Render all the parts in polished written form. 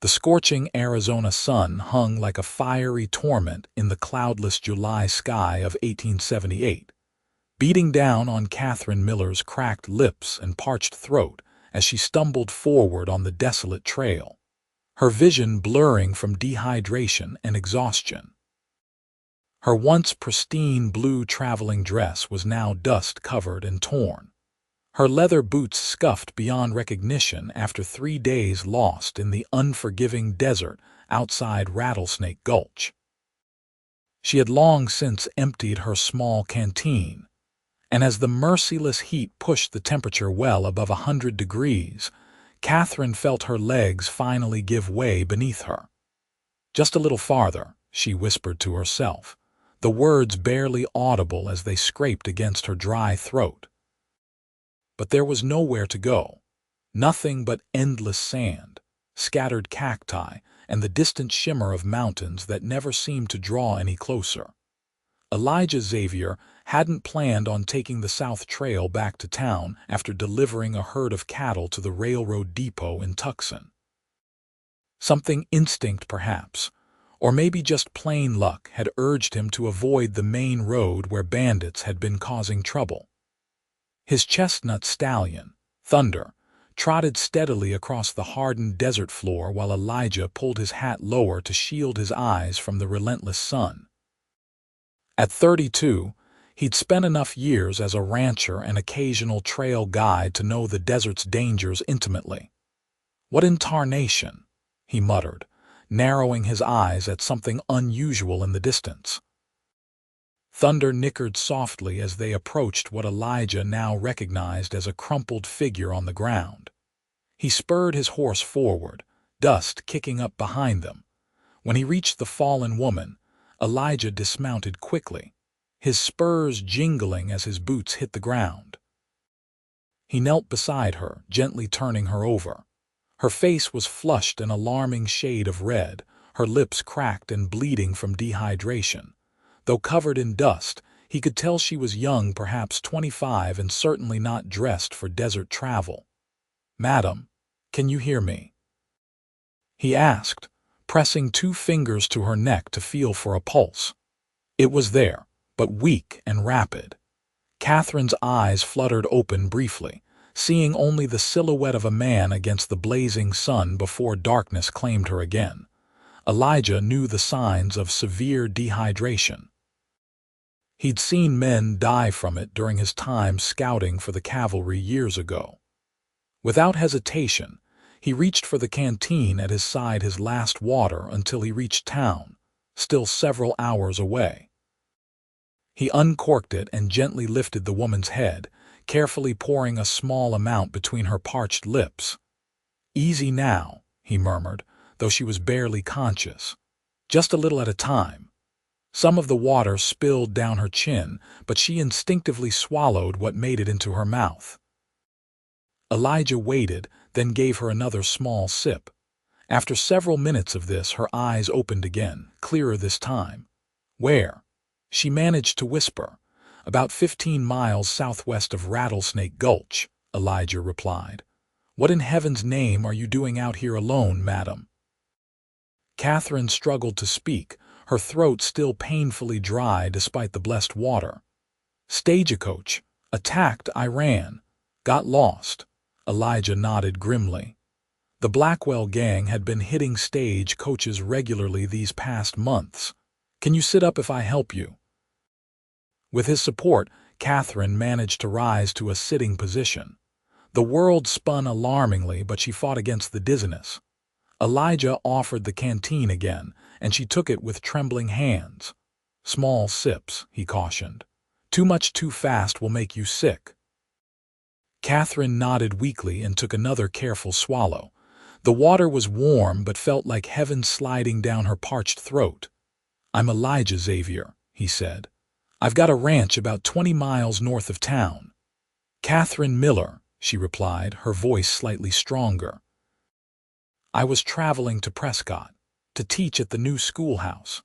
The scorching Arizona sun hung like a fiery torment in the cloudless July sky of 1878, beating down on Katherine Miller's cracked lips and parched throat as she stumbled forward on the desolate trail, her vision blurring from dehydration and exhaustion. Her once pristine blue traveling dress was now dust-covered and torn, her leather boots scuffed beyond recognition after 3 days lost in the unforgiving desert outside Rattlesnake Gulch. She had long since emptied her small canteen, and as the merciless heat pushed the temperature well above 100 degrees, Katherine felt her legs finally give way beneath her. "Just a little farther," she whispered to herself, the words barely audible as they scraped against her dry throat. But there was nowhere to go, nothing but endless sand, scattered cacti, and the distant shimmer of mountains that never seemed to draw any closer. Elijah Xavier hadn't planned on taking the South Trail back to town after delivering a herd of cattle to the railroad depot in Tucson. Something instinct, perhaps, or maybe just plain luck, had urged him to avoid the main road where bandits had been causing trouble. His chestnut stallion, Thunder, trotted steadily across the hardened desert floor while Elijah pulled his hat lower to shield his eyes from the relentless sun. At 32, he'd spent enough years as a rancher and occasional trail guide to know the desert's dangers intimately. "What in tarnation?" he muttered, narrowing his eyes at something unusual in the distance. Thunder nickered softly as they approached what Elijah now recognized as a crumpled figure on the ground. He spurred his horse forward, dust kicking up behind them. When he reached the fallen woman, Elijah dismounted quickly, his spurs jingling as his boots hit the ground. He knelt beside her, gently turning her over. Her face was flushed an alarming shade of red, her lips cracked and bleeding from dehydration. Though covered in dust, he could tell she was young, perhaps 25, and certainly not dressed for desert travel. "Madam, can you hear me?" he asked, pressing 2 fingers to her neck to feel for a pulse. It was there, but weak and rapid. Katherine's eyes fluttered open briefly, seeing only the silhouette of a man against the blazing sun before darkness claimed her again. Elijah knew the signs of severe dehydration. He'd seen men die from it during his time scouting for the cavalry years ago. Without hesitation, he reached for the canteen at his side, his last water until he reached town, still several hours away. He uncorked it and gently lifted the woman's head, carefully pouring a small amount between her parched lips. "Easy now," he murmured, though she was barely conscious. "Just a little at a time." Some of the water spilled down her chin, but she instinctively swallowed what made it into her mouth. Elijah waited, then gave her another small sip. After several minutes of this, her eyes opened again, clearer this time. "Where?" she managed to whisper. "About 15 miles southwest of Rattlesnake Gulch," Elijah replied. "What in heaven's name are you doing out here alone, madam?" Katherine struggled to speak, her throat still painfully dry despite the blessed water. "Stagecoach. Attacked, I ran. Got lost." Elijah nodded grimly. The Blackwell gang had been hitting stagecoaches regularly these past months. "Can you sit up if I help you?" With his support, Katherine managed to rise to a sitting position. The world spun alarmingly, but she fought against the dizziness. Elijah offered the canteen again, and she took it with trembling hands. "Small sips," he cautioned. "Too much too fast will make you sick." Katherine nodded weakly and took another careful swallow. The water was warm but felt like heaven sliding down her parched throat. "I'm Elijah Xavier," he said. "I've got a ranch about 20 miles north of town." "Katherine Miller," she replied, her voice slightly stronger. "I was traveling to Prescott to teach at the new schoolhouse."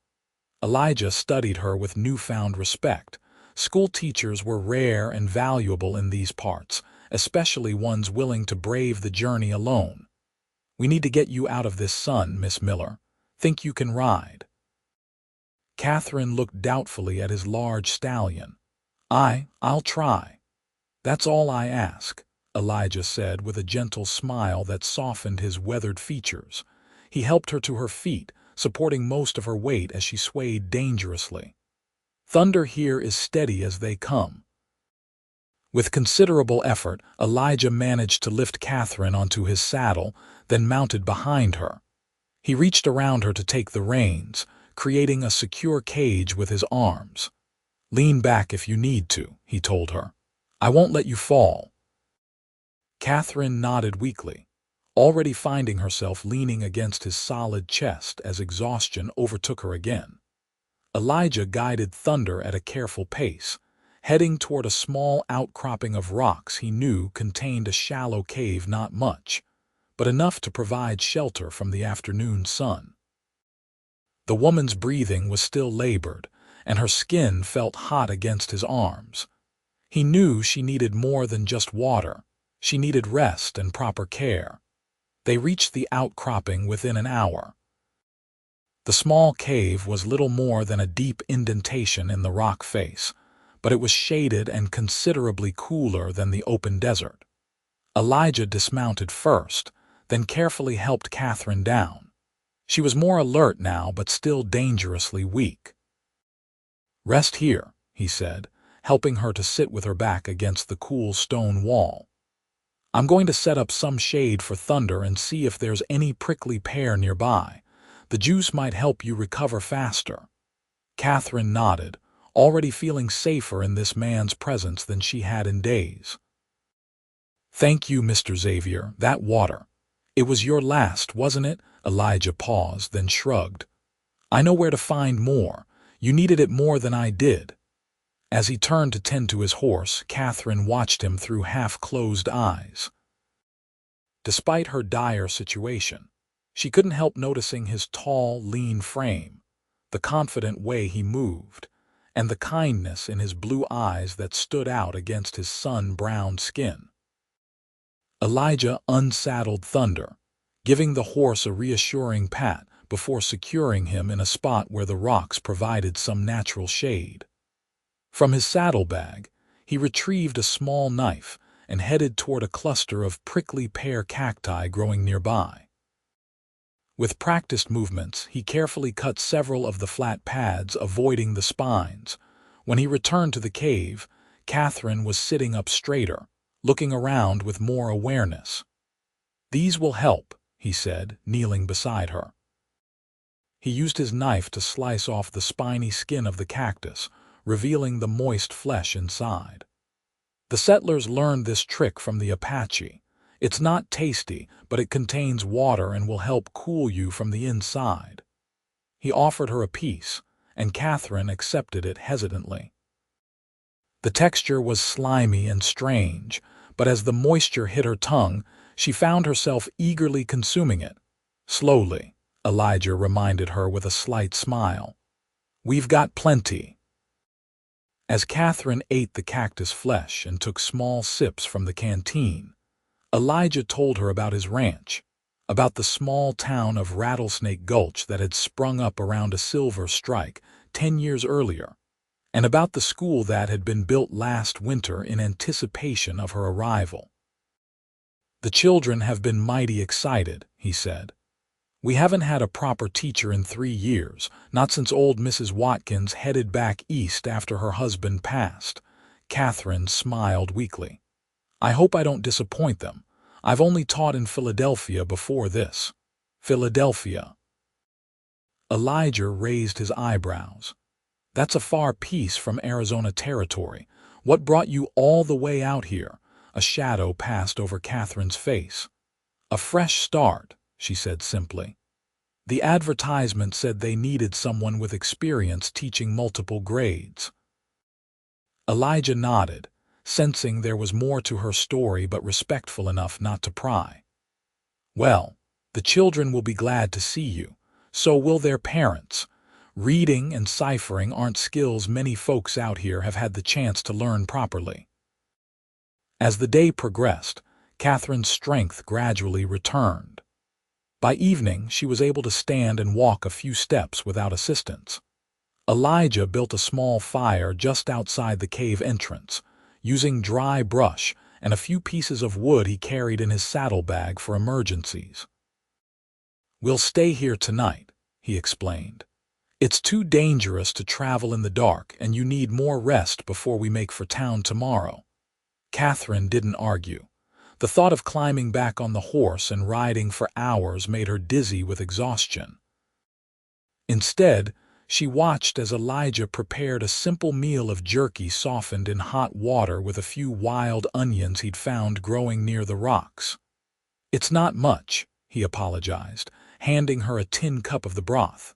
Elijah studied her with newfound respect. School teachers were rare and valuable in these parts, especially ones willing to brave the journey alone. We need to get you out of this sun, Miss Miller. Think you can ride?" Katherine looked doubtfully at his large stallion. I'll try. That's all I ask," Elijah said with a gentle smile that softened his weathered features. He helped her to her feet, supporting most of her weight as she swayed dangerously. "Thunder here is steady as they come." With considerable effort, Elijah managed to lift Katherine onto his saddle, then mounted behind her. He reached around her to take the reins, creating a secure cage with his arms. "Lean back if you need to," he told her. "I won't let you fall." Katherine nodded weakly, already finding herself leaning against his solid chest as exhaustion overtook her again. Elijah guided Thunder at a careful pace, heading toward a small outcropping of rocks he knew contained a shallow cave, not much, but enough to provide shelter from the afternoon sun. The woman's breathing was still labored, and her skin felt hot against his arms. He knew she needed more than just water. She needed rest and proper care. They reached the outcropping within an hour. The small cave was little more than a deep indentation in the rock face, but it was shaded and considerably cooler than the open desert. Elijah dismounted first, then carefully helped Katherine down. She was more alert now, but still dangerously weak. "Rest here," he said, helping her to sit with her back against the cool stone wall. "I'm going to set up some shade for Thunder and see if there's any prickly pear nearby. The juice might help you recover faster." Katherine nodded, already feeling safer in this man's presence than she had in days. "Thank you, Mr. Xavier. That water. It was your last, wasn't it?" Elijah paused, then shrugged. "I know where to find more. You needed it more than I did." As he turned to tend to his horse, Katherine watched him through half-closed eyes. Despite her dire situation, she couldn't help noticing his tall, lean frame, the confident way he moved, and the kindness in his blue eyes that stood out against his sun-browned skin. Elijah unsaddled Thunder, giving the horse a reassuring pat before securing him in a spot where the rocks provided some natural shade. From his saddlebag, he retrieved a small knife and headed toward a cluster of prickly pear cacti growing nearby. With practiced movements, he carefully cut several of the flat pads, avoiding the spines. When he returned to the cave, Katherine was sitting up straighter, looking around with more awareness. "These will help," he said, kneeling beside her. He used his knife to slice off the spiny skin of the cactus, revealing the moist flesh inside. The settlers learned this trick from the Apache. It's not tasty, but it contains water and will help cool you from the inside. He offered her a piece, and Katherine accepted it hesitantly. The texture was slimy and strange, but as the moisture hit her tongue, she found herself eagerly consuming it. "Slowly," Elijah reminded her with a slight smile. "We've got plenty." As Katherine ate the cactus flesh and took small sips from the canteen, Elijah told her about his ranch, about the small town of Rattlesnake Gulch that had sprung up around a silver strike 10 years earlier, and about the school that had been built last winter in anticipation of her arrival. "The children have been mighty excited," he said. "We haven't had a proper teacher in 3 years, not since old Mrs. Watkins headed back east after her husband passed." Katherine smiled weakly. "I hope I don't disappoint them. I've only taught in Philadelphia before this." "Philadelphia?" Elijah raised his eyebrows. "That's a far piece from Arizona territory. What brought you all the way out here?" A shadow passed over Katherine's face. "A fresh start," she said simply. "The advertisement said they needed someone with experience teaching multiple grades." Elijah nodded, sensing there was more to her story but respectful enough not to pry. "Well, the children will be glad to see you. So will their parents. Reading and ciphering aren't skills many folks out here have had the chance to learn properly." As the day progressed, Katherine's strength gradually returned. By evening, she was able to stand and walk a few steps without assistance. Elijah built a small fire just outside the cave entrance, using dry brush and a few pieces of wood he carried in his saddlebag for emergencies. "We'll stay here tonight," he explained. "It's too dangerous to travel in the dark, and you need more rest before we make for town tomorrow." Katherine didn't argue. The thought of climbing back on the horse and riding for hours made her dizzy with exhaustion. Instead, she watched as Elijah prepared a simple meal of jerky softened in hot water with a few wild onions he'd found growing near the rocks. "It's not much," he apologized, handing her a tin cup of the broth.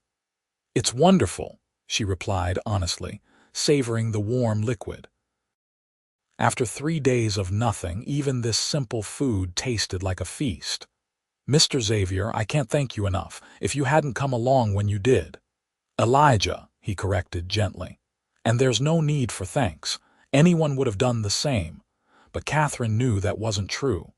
"It's wonderful," she replied honestly, savoring the warm liquid. After 3 days of nothing, even this simple food tasted like a feast. "Mr. Xavier, I can't thank you enough, if you hadn't come along when you did." "Elijah," he corrected gently. "And there's no need for thanks. Anyone would have done the same." But Katherine knew that wasn't true.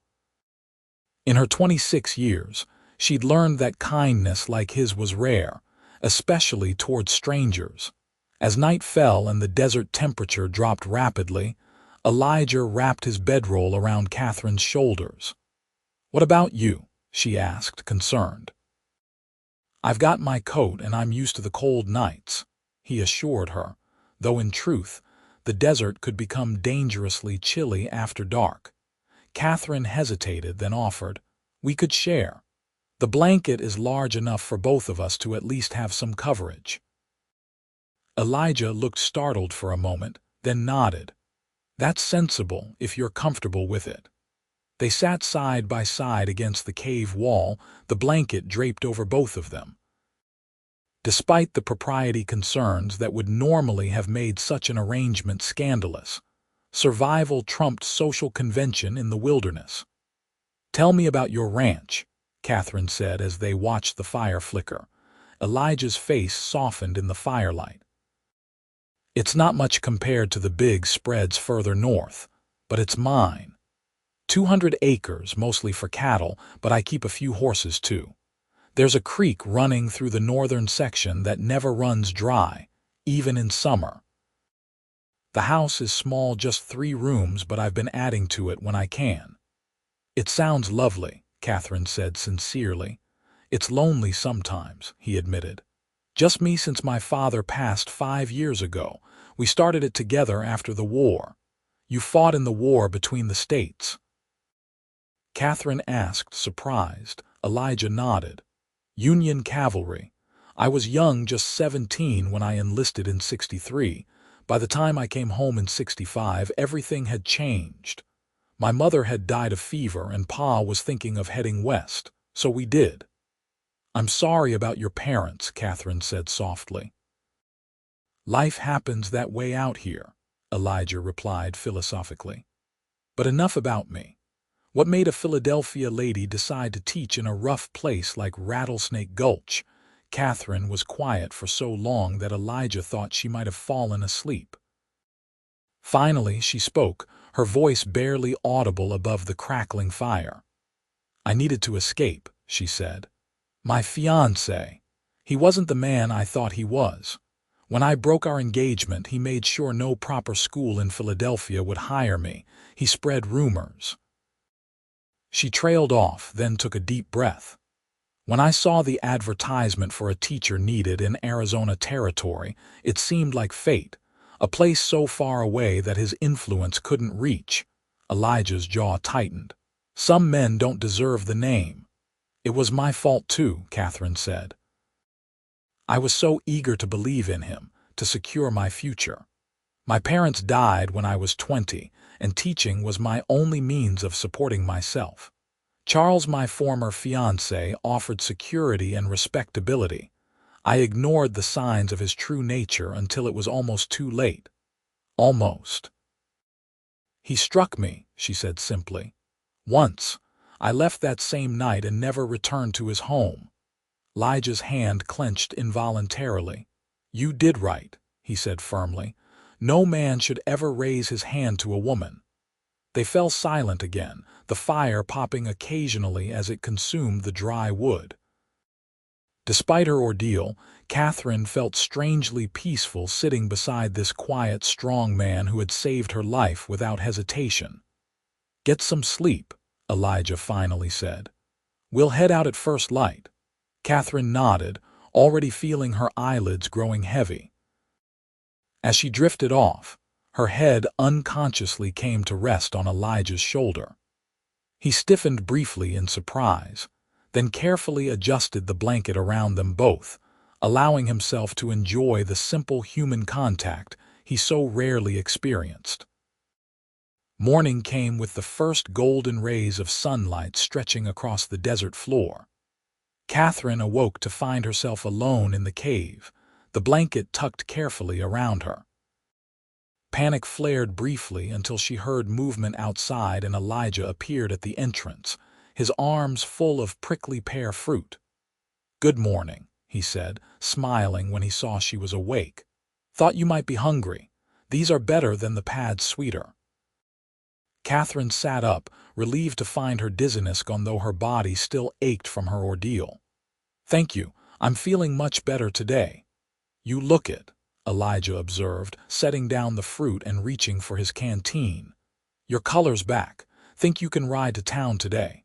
In her 26 years, she'd learned that kindness like his was rare, especially toward strangers. As night fell and the desert temperature dropped rapidly, Elijah wrapped his bedroll around Katherine's shoulders. "What about you?" she asked, concerned. "I've got my coat and I'm used to the cold nights," he assured her, though in truth, the desert could become dangerously chilly after dark. Katherine hesitated, then offered, "We could share. The blanket is large enough for both of us to at least have some coverage." Elijah looked startled for a moment, then nodded. "That's sensible if you're comfortable with it." They sat side by side against the cave wall, the blanket draped over both of them. Despite the propriety concerns that would normally have made such an arrangement scandalous, survival trumped social convention in the wilderness. "Tell me about your ranch," Katherine said as they watched the fire flicker. Elijah's face softened in the firelight. "It's not much compared to the big spreads further north, but it's mine. 200 acres, mostly for cattle, but I keep a few horses too. There's a creek running through the northern section that never runs dry, even in summer. The house is small, just 3 rooms, but I've been adding to it when I can." "It sounds lovely," Katherine said sincerely. "It's lonely sometimes," he admitted. "Just me since my father passed 5 years ago. We started it together after the war." "You fought in the war between the states?" Katherine asked, surprised. Elijah nodded. "Union cavalry. I was young, just 17, when I enlisted in '63. By the time I came home in '65, everything had changed. My mother had died of fever and Pa was thinking of heading west, so we did." "I'm sorry about your parents," Katherine said softly. "Life happens that way out here," Elijah replied philosophically. "But enough about me. What made a Philadelphia lady decide to teach in a rough place like Rattlesnake Gulch?" Katherine was quiet for so long that Elijah thought she might have fallen asleep. Finally, she spoke, her voice barely audible above the crackling fire. "I needed to escape," she said. "My fiancé. He wasn't the man I thought he was. When I broke our engagement, he made sure no proper school in Philadelphia would hire me. He spread rumors." She trailed off, then took a deep breath. "When I saw the advertisement for a teacher needed in Arizona territory, it seemed like fate, a place so far away that his influence couldn't reach." Elijah's jaw tightened. "Some men don't deserve the name." "It was my fault too," Katherine said. "I was so eager to believe in him, to secure my future. My parents died when I was 20, and teaching was my only means of supporting myself. Charles, my former fiancé, offered security and respectability. I ignored the signs of his true nature until it was almost too late. Almost. He struck me," she said simply. "Once. I left that same night and never returned to his home." Elijah's hand clenched involuntarily. "You did right," he said firmly. "No man should ever raise his hand to a woman." They fell silent again, the fire popping occasionally as it consumed the dry wood. Despite her ordeal, Katherine felt strangely peaceful sitting beside this quiet, strong man who had saved her life without hesitation. "Get some sleep," Elijah finally said. "We'll head out at first light." Katherine nodded, already feeling her eyelids growing heavy. As she drifted off, her head unconsciously came to rest on Elijah's shoulder. He stiffened briefly in surprise, then carefully adjusted the blanket around them both, allowing himself to enjoy the simple human contact he so rarely experienced. Morning came with the first golden rays of sunlight stretching across the desert floor. Katherine awoke to find herself alone in the cave, the blanket tucked carefully around her. Panic flared briefly until she heard movement outside and Elijah appeared at the entrance, his arms full of prickly pear fruit. "Good morning," he said, smiling when he saw she was awake. "Thought you might be hungry. These are better than the pads sweeter." Katherine sat up, relieved to find her dizziness gone though her body still ached from her ordeal. "Thank you, I'm feeling much better today." "You look it," Elijah observed, setting down the fruit and reaching for his canteen. "Your color's back. Think you can ride to town today?"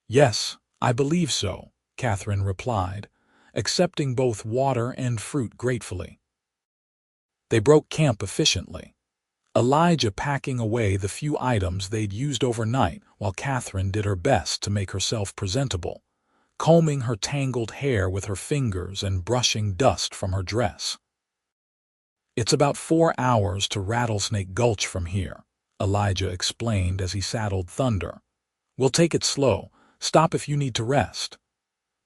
"Yes, I believe so," Katherine replied, accepting both water and fruit gratefully. They broke camp efficiently, Elijah packing away the few items they'd used overnight while Katherine did her best to make herself presentable, combing her tangled hair with her fingers and brushing dust from her dress. "It's about 4 hours to Rattlesnake Gulch from here," Elijah explained as he saddled Thunder. "We'll take it slow, stop if you need to rest."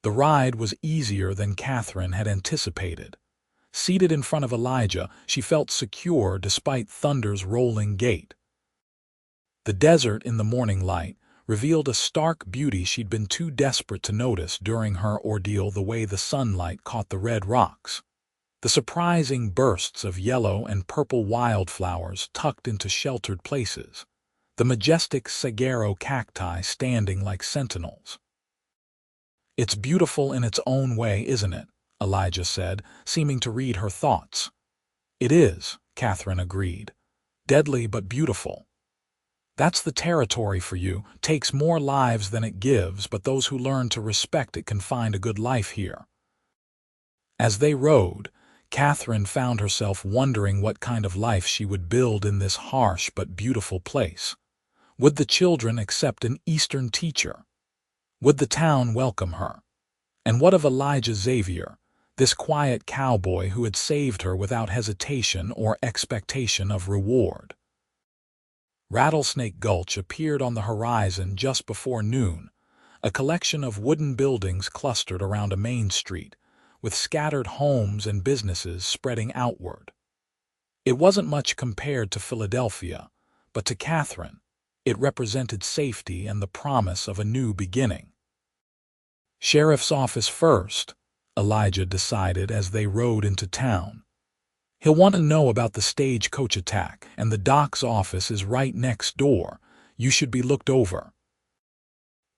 The ride was easier than Katherine had anticipated. Seated in front of Elijah, she felt secure despite Thunder's rolling gait. The desert in the morning light revealed a stark beauty she'd been too desperate to notice during her ordeal, the way the sunlight caught the red rocks, the surprising bursts of yellow and purple wildflowers tucked into sheltered places, the majestic saguaro cacti standing like sentinels. "It's beautiful in its own way, isn't it?" Elijah said, seeming to read her thoughts. "It is," Katherine agreed. "Deadly but beautiful." "That's the territory for you. Takes more lives than it gives, but those who learn to respect it can find a good life here." As they rode, Katherine found herself wondering what kind of life she would build in this harsh but beautiful place. Would the children accept an Eastern teacher? Would the town welcome her? And what of Elijah Xavier, this quiet cowboy who had saved her without hesitation or expectation of reward? Rattlesnake Gulch appeared on the horizon just before noon, a collection of wooden buildings clustered around a main street, with scattered homes and businesses spreading outward. It wasn't much compared to Philadelphia, but to Katherine, it represented safety and the promise of a new beginning. "Sheriff's office first," Elijah decided as they rode into town. "He'll want to know about the stagecoach attack, and the doc's office is right next door. You should be looked over."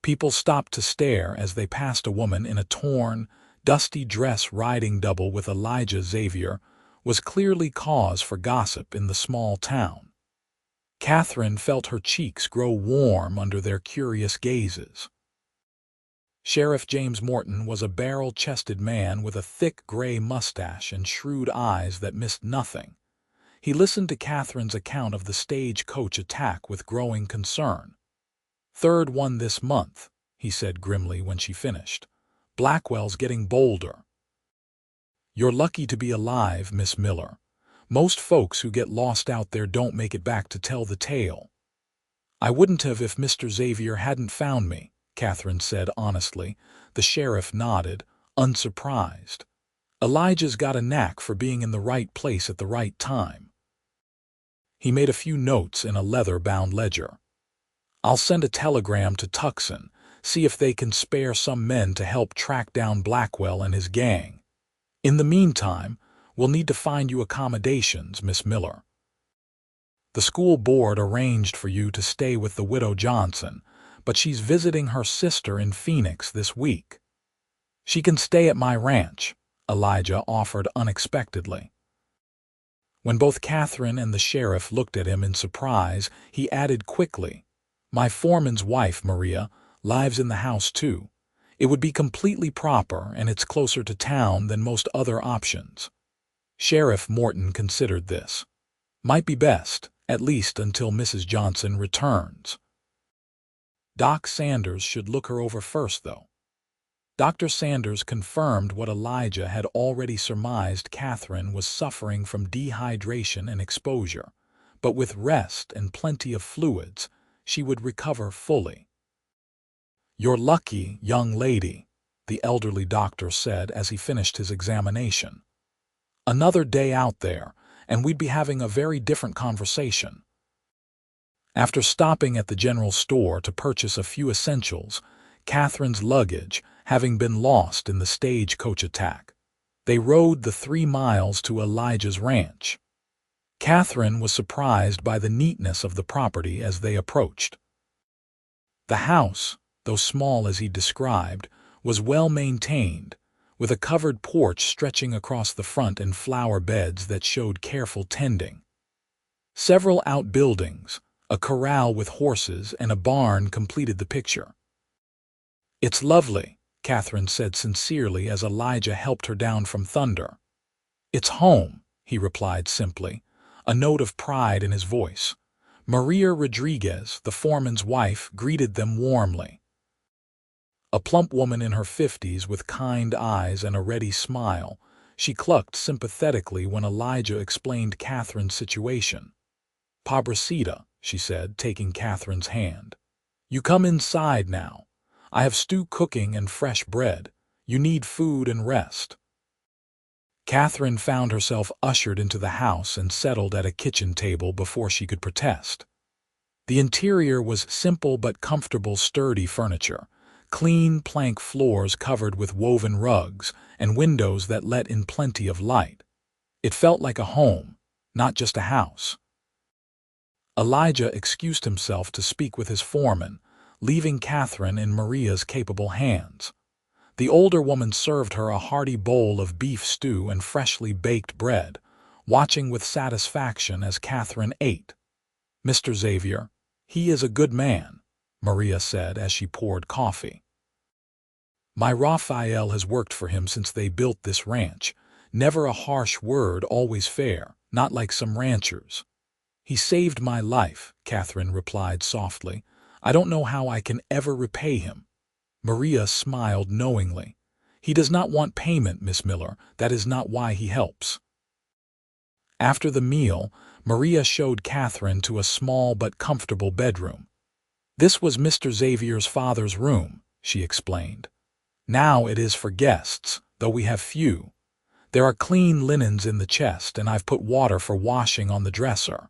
People stopped to stare as they passed a woman in a torn, dusty dress riding double with Elijah Xavier was clearly cause for gossip in the small town. Katherine felt her cheeks grow warm under their curious gazes. Sheriff James Morton was a barrel-chested man with a thick gray mustache and shrewd eyes that missed nothing. He listened to Katherine's account of the stagecoach attack with growing concern. "Third one this month," he said grimly when she finished. "Blackwell's getting bolder." "You're lucky to be alive, Miss Miller. Most folks who get lost out there don't make it back to tell the tale." "I wouldn't have if Mr. Xavier hadn't found me," Katherine said honestly. The sheriff nodded, unsurprised. "Elijah's got a knack for being in the right place at the right time." He made a few notes in a leather-bound ledger. "I'll send a telegram to Tucson, see if they can spare some men to help track down Blackwell and his gang. In the meantime, we'll need to find you accommodations, Miss Miller." The school board arranged for you to stay with the widow Johnson, but she's visiting her sister in Phoenix this week. She can stay at my ranch, Elijah offered unexpectedly. When both Katherine and the sheriff looked at him in surprise, he added quickly, "My foreman's wife, Maria, lives in the house too. It would be completely proper, and it's closer to town than most other options." Sheriff Morton considered this. Might be best, at least until Mrs. Johnson returns. Doc Sanders should look her over first, though. Dr. Sanders confirmed what Elijah had already surmised: Katherine was suffering from dehydration and exposure, but with rest and plenty of fluids, she would recover fully. "You're lucky, young lady," the elderly doctor said as he finished his examination. "Another day out there, and we'd be having a very different conversation." After stopping at the general store to purchase a few essentials, Katherine's luggage having been lost in the stagecoach attack, they rode the 3 miles to Elijah's ranch. Katherine was surprised by the neatness of the property as they approached. The house, though small as he described, was well maintained, with a covered porch stretching across the front and flower beds that showed careful tending. Several outbuildings, a corral with horses, and a barn completed the picture. "It's lovely," Katherine said sincerely as Elijah helped her down from Thunder. "It's home," he replied simply, a note of pride in his voice. Maria Rodriguez, the foreman's wife, greeted them warmly. A plump woman in her 50s with kind eyes and a ready smile, she clucked sympathetically when Elijah explained Katherine's situation. "Pobrecita," she said, taking Katherine's hand. "You come inside now. I have stew cooking and fresh bread. You need food and rest." Katherine found herself ushered into the house and settled at a kitchen table before she could protest. The interior was simple but comfortable, sturdy furniture, clean plank floors covered with woven rugs, and windows that let in plenty of light. It felt like a home, not just a house. Elijah excused himself to speak with his foreman, leaving Katherine in Maria's capable hands. The older woman served her a hearty bowl of beef stew and freshly baked bread, watching with satisfaction as Katherine ate. "Mr. Xavier, he is a good man," Maria said as she poured coffee. "My Raphael has worked for him since they built this ranch. Never a harsh word, always fair, not like some ranchers." "He saved my life," Katherine replied softly. "I don't know how I can ever repay him." Maria smiled knowingly. "He does not want payment, Miss Miller. That is not why he helps." After the meal, Maria showed Katherine to a small but comfortable bedroom. "This was Mr. Xavier's father's room," she explained. "Now it is for guests, though we have few. There are clean linens in the chest, and I've put water for washing on the dresser."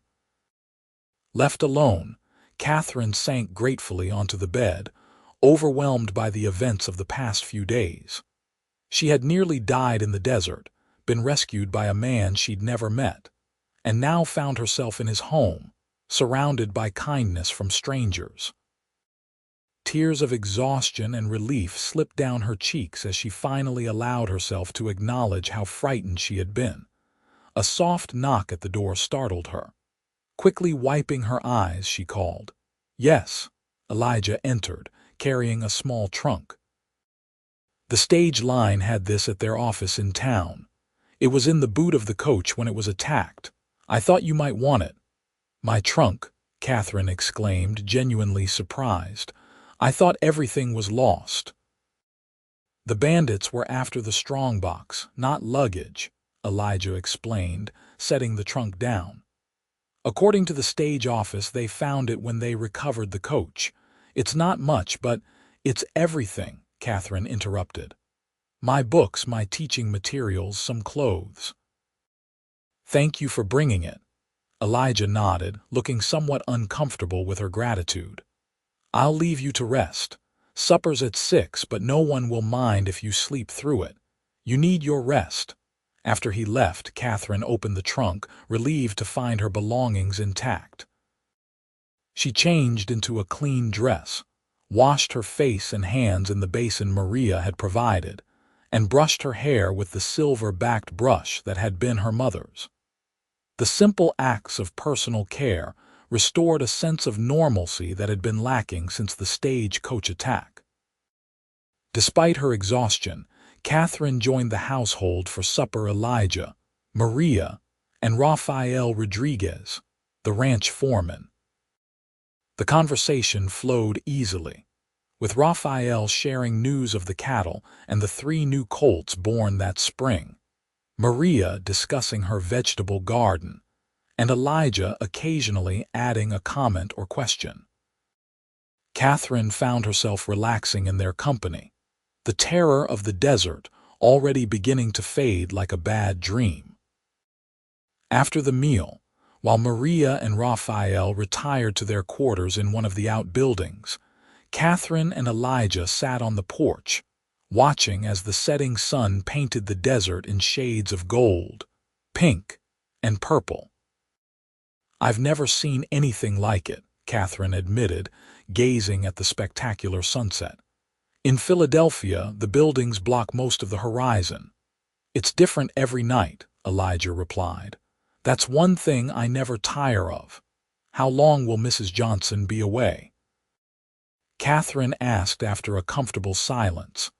Left alone, Katherine sank gratefully onto the bed, overwhelmed by the events of the past few days. She had nearly died in the desert, been rescued by a man she'd never met, and now found herself in his home, surrounded by kindness from strangers. Tears of exhaustion and relief slipped down her cheeks as she finally allowed herself to acknowledge how frightened she had been. A soft knock at the door startled her. Quickly wiping her eyes, she called. "Yes." Elijah entered, carrying a small trunk. The stage line had this at their office in town. "It was in the boot of the coach when it was attacked. I thought you might want it." "My trunk," Katherine exclaimed, genuinely surprised. "I thought everything was lost." "The bandits were after the strongbox, not luggage," Elijah explained, setting the trunk down. "According to the stage office, they found it when they recovered the coach. It's not much, but it's everything," Katherine interrupted. "My books, my teaching materials, some clothes." "Thank you for bringing it." Elijah nodded, looking somewhat uncomfortable with her gratitude. "I'll leave you to rest. Supper's at 6, but no one will mind if you sleep through it. You need your rest." After he left, Katherine opened the trunk, relieved to find her belongings intact. She changed into a clean dress, washed her face and hands in the basin Maria had provided, and brushed her hair with the silver-backed brush that had been her mother's. The simple acts of personal care restored a sense of normalcy that had been lacking since the stagecoach attack. Despite her exhaustion, Katherine joined the household for supper. Elijah, Maria, and Rafael Rodriguez, the ranch foreman. The conversation flowed easily, with Rafael sharing news of the cattle and the 3 new colts born that spring, Maria discussing her vegetable garden, and Elijah occasionally adding a comment or question. Katherine found herself relaxing in their company, the terror of the desert already beginning to fade like a bad dream. After the meal, while Maria and Rafael retired to their quarters in one of the outbuildings, Katherine and Elijah sat on the porch, watching as the setting sun painted the desert in shades of gold, pink, and purple. "I've never seen anything like it," Katherine admitted, gazing at the spectacular sunset. "In Philadelphia, the buildings block most of the horizon." "It's different every night," Elijah replied. "That's one thing I never tire of. How long will Mrs. Johnson be away?" Katherine asked after a comfortable silence.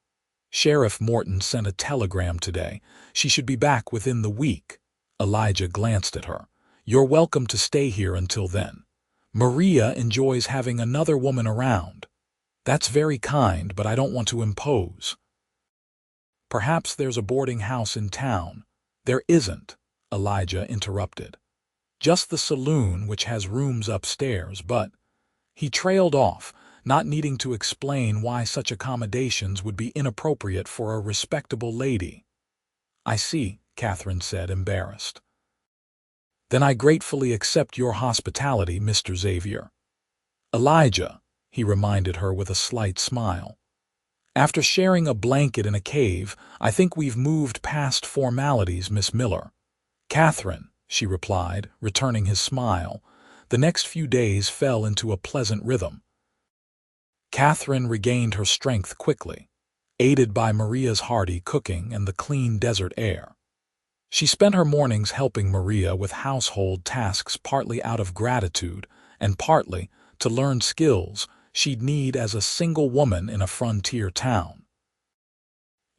"Sheriff Morton sent a telegram today. She should be back within the week." Elijah glanced at her. "You're welcome to stay here until then. Maria enjoys having another woman around." "That's very kind, but I don't want to impose." "Perhaps there's a boarding house in town." "There isn't," Elijah interrupted. "Just the saloon, which has rooms upstairs, but—" He trailed off, not needing to explain why such accommodations would be inappropriate for a respectable lady. "I see," Katherine said, embarrassed. "Then I gratefully accept your hospitality, Mr. Xavier." "Elijah," he reminded her with a slight smile. "After sharing a blanket in a cave, I think we've moved past formalities, Miss Miller." "Katherine," she replied, returning his smile. The next few days fell into a pleasant rhythm. Katherine regained her strength quickly, aided by Maria's hearty cooking and the clean desert air. She spent her mornings helping Maria with household tasks, partly out of gratitude and partly to learn skills she'd need as a single woman in a frontier town.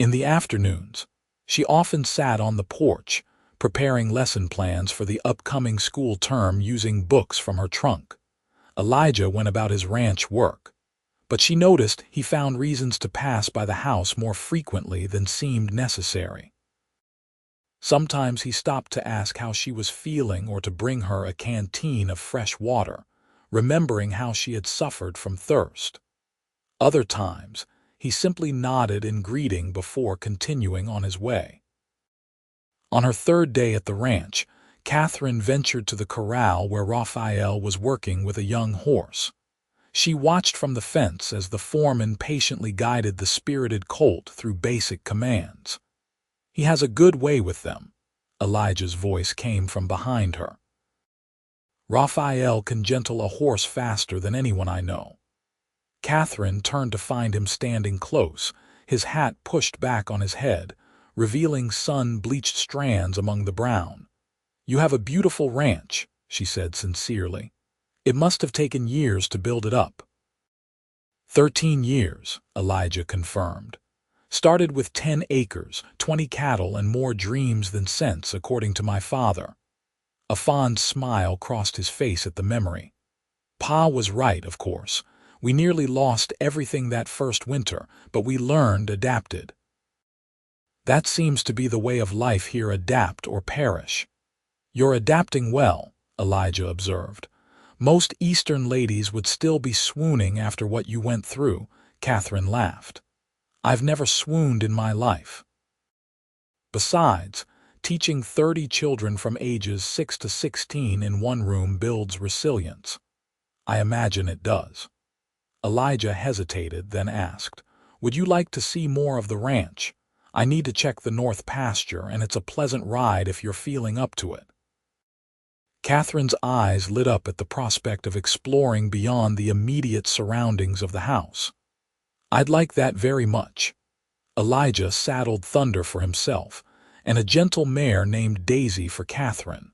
In the afternoons, she often sat on the porch, preparing lesson plans for the upcoming school term using books from her trunk. Elijah went about his ranch work, but she noticed he found reasons to pass by the house more frequently than seemed necessary. Sometimes he stopped to ask how she was feeling or to bring her a canteen of fresh water, remembering how she had suffered from thirst. Other times, he simply nodded in greeting before continuing on his way. On her 3rd day at the ranch, Katherine ventured to the corral where Rafael was working with a young horse. She watched from the fence as the foreman patiently guided the spirited colt through basic commands. "He has a good way with them," Elijah's voice came from behind her. "Rafael can gentle a horse faster than anyone I know." Katherine turned to find him standing close, his hat pushed back on his head, revealing sun-bleached strands among the brown. "You have a beautiful ranch," she said sincerely. "It must have taken years to build it up." 13 years, Elijah confirmed. "Started with 10 acres, 20 cattle, and more dreams than sense, according to my father." A fond smile crossed his face at the memory. "Pa was right, of course. We nearly lost everything that first winter, but we learned, adapted." "That seems to be the way of life here, adapt or perish." "You're adapting well," Elijah observed. "Most Eastern ladies would still be swooning after what you went through," Katherine laughed. "I've never swooned in my life." Besides, teaching 30 children from ages 6 to 16 in one room builds resilience. "I imagine it does." Elijah hesitated, then asked, "Would you like to see more of the ranch? I need to check the north pasture, and it's a pleasant ride if you're feeling up to it." Catherine's eyes lit up at the prospect of exploring beyond the immediate surroundings of the house. "I'd like that very much." Elijah saddled Thunder for himself, and a gentle mare named Daisy for Catherine.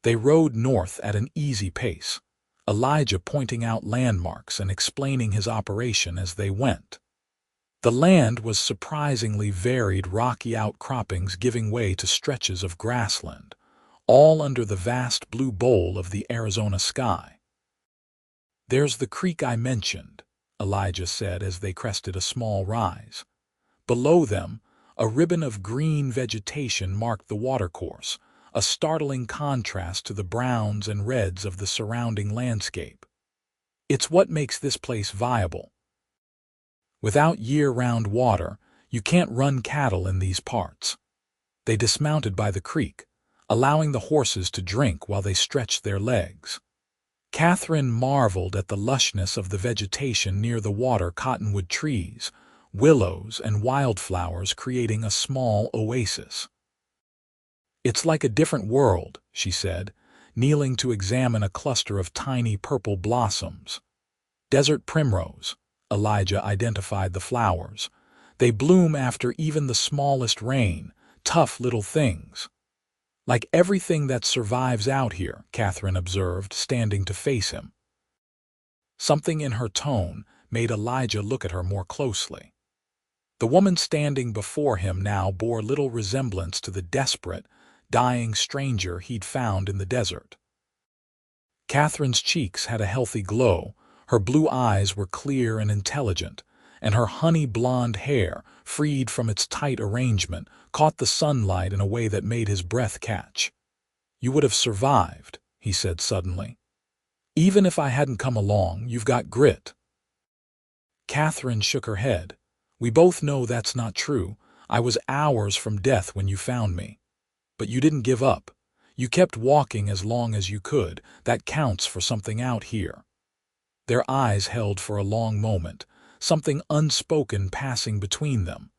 They rode north at an easy pace, Elijah pointing out landmarks and explaining his operation as they went. The land was surprisingly varied, rocky outcroppings giving way to stretches of grassland, all under the vast blue bowl of the Arizona sky. "There's the creek I mentioned," Elijah said as they crested a small rise. Below them, a ribbon of green vegetation marked the watercourse, a startling contrast to the browns and reds of the surrounding landscape. "It's what makes this place viable. Without year-round water, you can't run cattle in these parts." They dismounted by the creek, allowing the horses to drink while they stretched their legs. Catherine marveled at the lushness of the vegetation near the water, cottonwood trees, willows, and wildflowers creating a small oasis. "It's like a different world," she said, kneeling to examine a cluster of tiny purple blossoms. "Desert primrose," Elijah identified the flowers. "They bloom after even the smallest rain, tough little things." "Like everything that survives out here," Catherine observed, standing to face him. Something in her tone made Elijah look at her more closely. The woman standing before him now bore little resemblance to the desperate, dying stranger he'd found in the desert. Catherine's cheeks had a healthy glow, her blue eyes were clear and intelligent, and her honey-blonde hair, freed from its tight arrangement, caught the sunlight in a way that made his breath catch. "You would have survived," he said suddenly. "Even if I hadn't come along, you've got grit." Catherine shook her head. "We both know that's not true. I was hours from death when you found me. But you didn't give up. You kept walking as long as you could. That counts for something out here." Their eyes held for a long moment, something unspoken passing between them.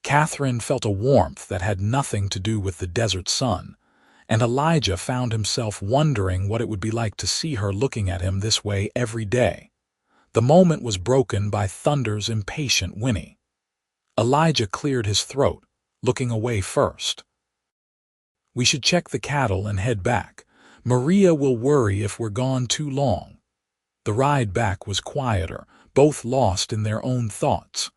Catherine felt a warmth that had nothing to do with the desert sun, and Elijah found himself wondering what it would be like to see her looking at him this way every day. The moment was broken by Thunder's impatient whinny. Elijah cleared his throat, looking away first. "We should check the cattle and head back. Maria will worry if we're gone too long." The ride back was quieter, both lost in their own thoughts.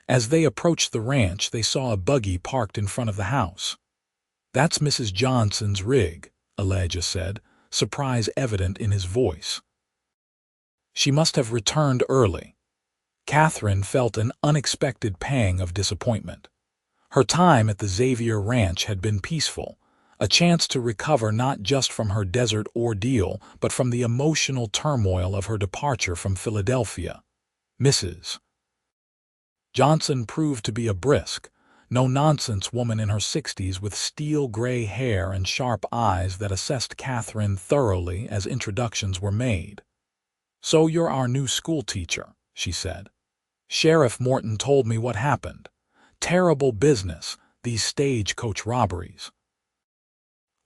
As they approached the ranch, they saw a buggy parked in front of the house. "That's Mrs. Johnson's rig," Elijah said, surprise evident in his voice. "She must have returned early." Catherine felt an unexpected pang of disappointment. Her time at the Xavier Ranch had been peaceful, a chance to recover not just from her desert ordeal, but from the emotional turmoil of her departure from Philadelphia. Mrs. Johnson proved to be a brisk, no-nonsense woman in her 60s with steel-gray hair and sharp eyes that assessed Catherine thoroughly as introductions were made. "So you're our new school teacher," she said. "Sheriff Morton told me what happened. Terrible business, these stagecoach robberies.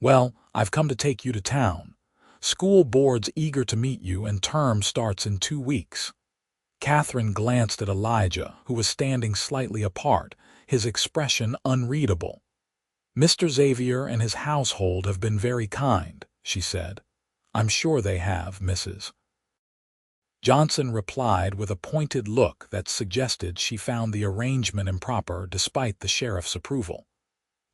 Well, I've come to take you to town. School board's eager to meet you, and term starts in 2 weeks. Catherine glanced at Elijah, who was standing slightly apart, his expression unreadable. "Mr. Xavier and his household have been very kind," she said. "I'm sure they have, Mrs. Johnson replied with a pointed look that suggested she found the arrangement improper despite the sheriff's approval.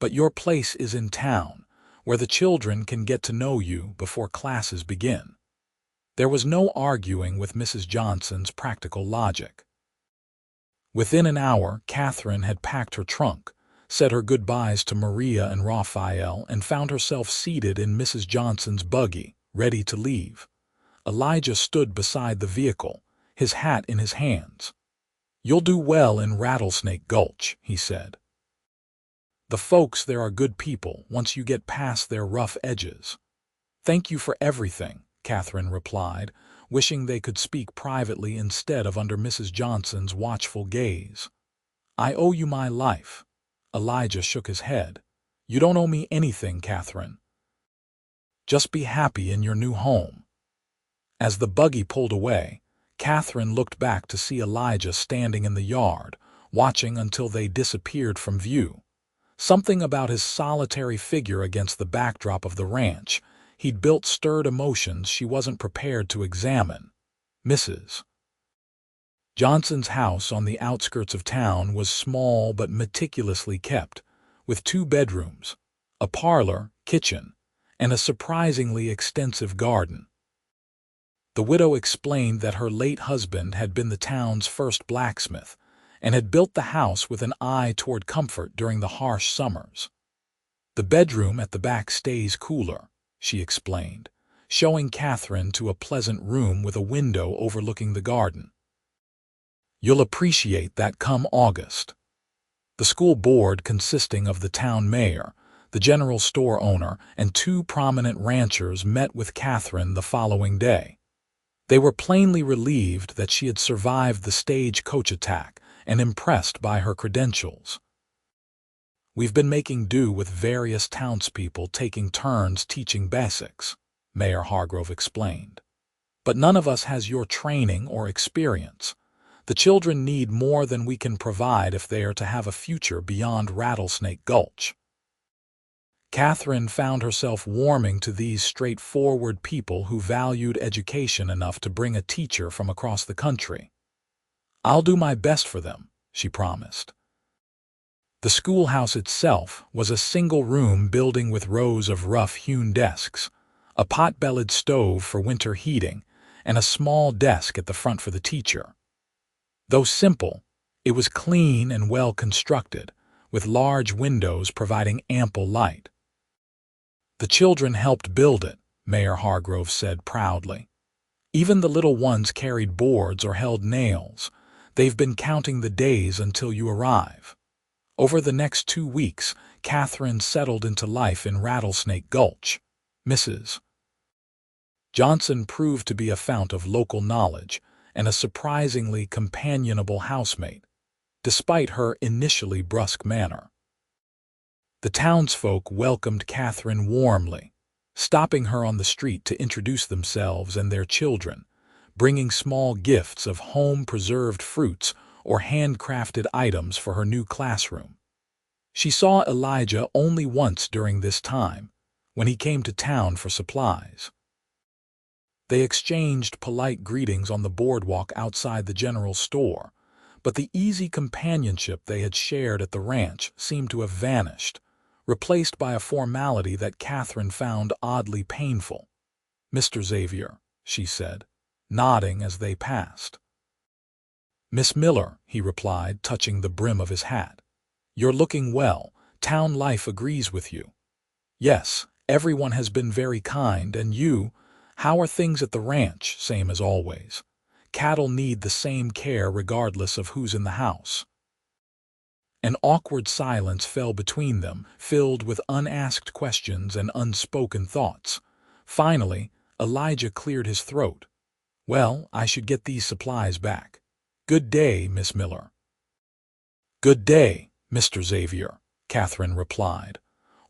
"But your place is in town, where the children can get to know you before classes begin." There was no arguing with Mrs. Johnson's practical logic. Within an hour, Catherine had packed her trunk, said her goodbyes to Maria and Raphael, and found herself seated in Mrs. Johnson's buggy, ready to leave. Elijah stood beside the vehicle, his hat in his hands. "You'll do well in Rattlesnake Gulch," he said. "The folks there are good people once you get past their rough edges." "Thank you for everything," Catherine replied, wishing they could speak privately instead of under Mrs. Johnson's watchful gaze. I owe you my life. Elijah shook his head. You don't owe me anything, Katherine. Just be happy in your new home. As the buggy pulled away, Katherine looked back to see Elijah standing in the yard, watching until they disappeared from view. Something about his solitary figure against the backdrop of the ranch he'd built stirred emotions she wasn't prepared to examine. Mrs. Johnson's house on the outskirts of town was small but meticulously kept, with 2 bedrooms, a parlor, kitchen, and a surprisingly extensive garden. The widow explained that her late husband had been the town's first blacksmith and had built the house with an eye toward comfort during the harsh summers. The bedroom at the back stays cooler, she explained, showing Katherine to a pleasant room with a window overlooking the garden. You'll appreciate that come August. The school board, consisting of the town mayor, the general store owner, and 2 prominent ranchers, met with Katherine the following day. They were plainly relieved that she had survived the stagecoach attack and impressed by her credentials. We've been making do with various townspeople taking turns teaching basics, Mayor Hargrove explained. But none of us has your training or experience. The children need more than we can provide if they are to have a future beyond Rattlesnake Gulch. Katherine found herself warming to these straightforward people who valued education enough to bring a teacher from across the country. I'll do my best for them, she promised. The schoolhouse itself was a single-room building with rows of rough-hewn desks, a pot-bellied stove for winter heating, and a small desk at the front for the teacher. Though simple, it was clean and well-constructed, with large windows providing ample light. The children helped build it, Mayor Hargrove said proudly. Even the little ones carried boards or held nails. They've been counting the days until you arrive. Over the next 2 weeks, Katherine settled into life in Rattlesnake Gulch. Mrs. Johnson proved to be a fount of local knowledge and a surprisingly companionable housemate, despite her initially brusque manner. The townsfolk welcomed Katherine warmly, stopping her on the street to introduce themselves and their children, bringing small gifts of home-preserved fruits or handcrafted items for her new classroom. She saw Elijah only once during this time, when he came to town for supplies. They exchanged polite greetings on the boardwalk outside the general store, but the easy companionship they had shared at the ranch seemed to have vanished, replaced by a formality that Katherine found oddly painful. Mr. Xavier, she said, nodding as they passed. Miss Miller, he replied, touching the brim of his hat. You're looking well. Town life agrees with you. Yes, everyone has been very kind, and you, how are things at the ranch? Same as always. Cattle need the same care regardless of who's in the house. An awkward silence fell between them, filled with unasked questions and unspoken thoughts. Finally, Elijah cleared his throat. Well, I should get these supplies back. Good day, Miss Miller. Good day, Mr. Xavier, Katherine replied,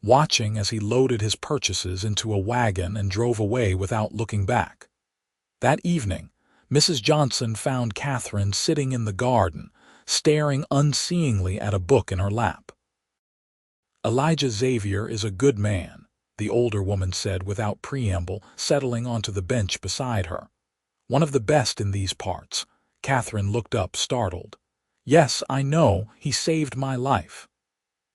watching as he loaded his purchases into a wagon and drove away without looking back. That evening, Mrs. Johnson found Katherine sitting in the garden, staring unseeingly at a book in her lap. Elijah Xavier is a good man, the older woman said without preamble, settling onto the bench beside her. One of the best in these parts. Katherine looked up, startled. Yes, I know, he saved my life.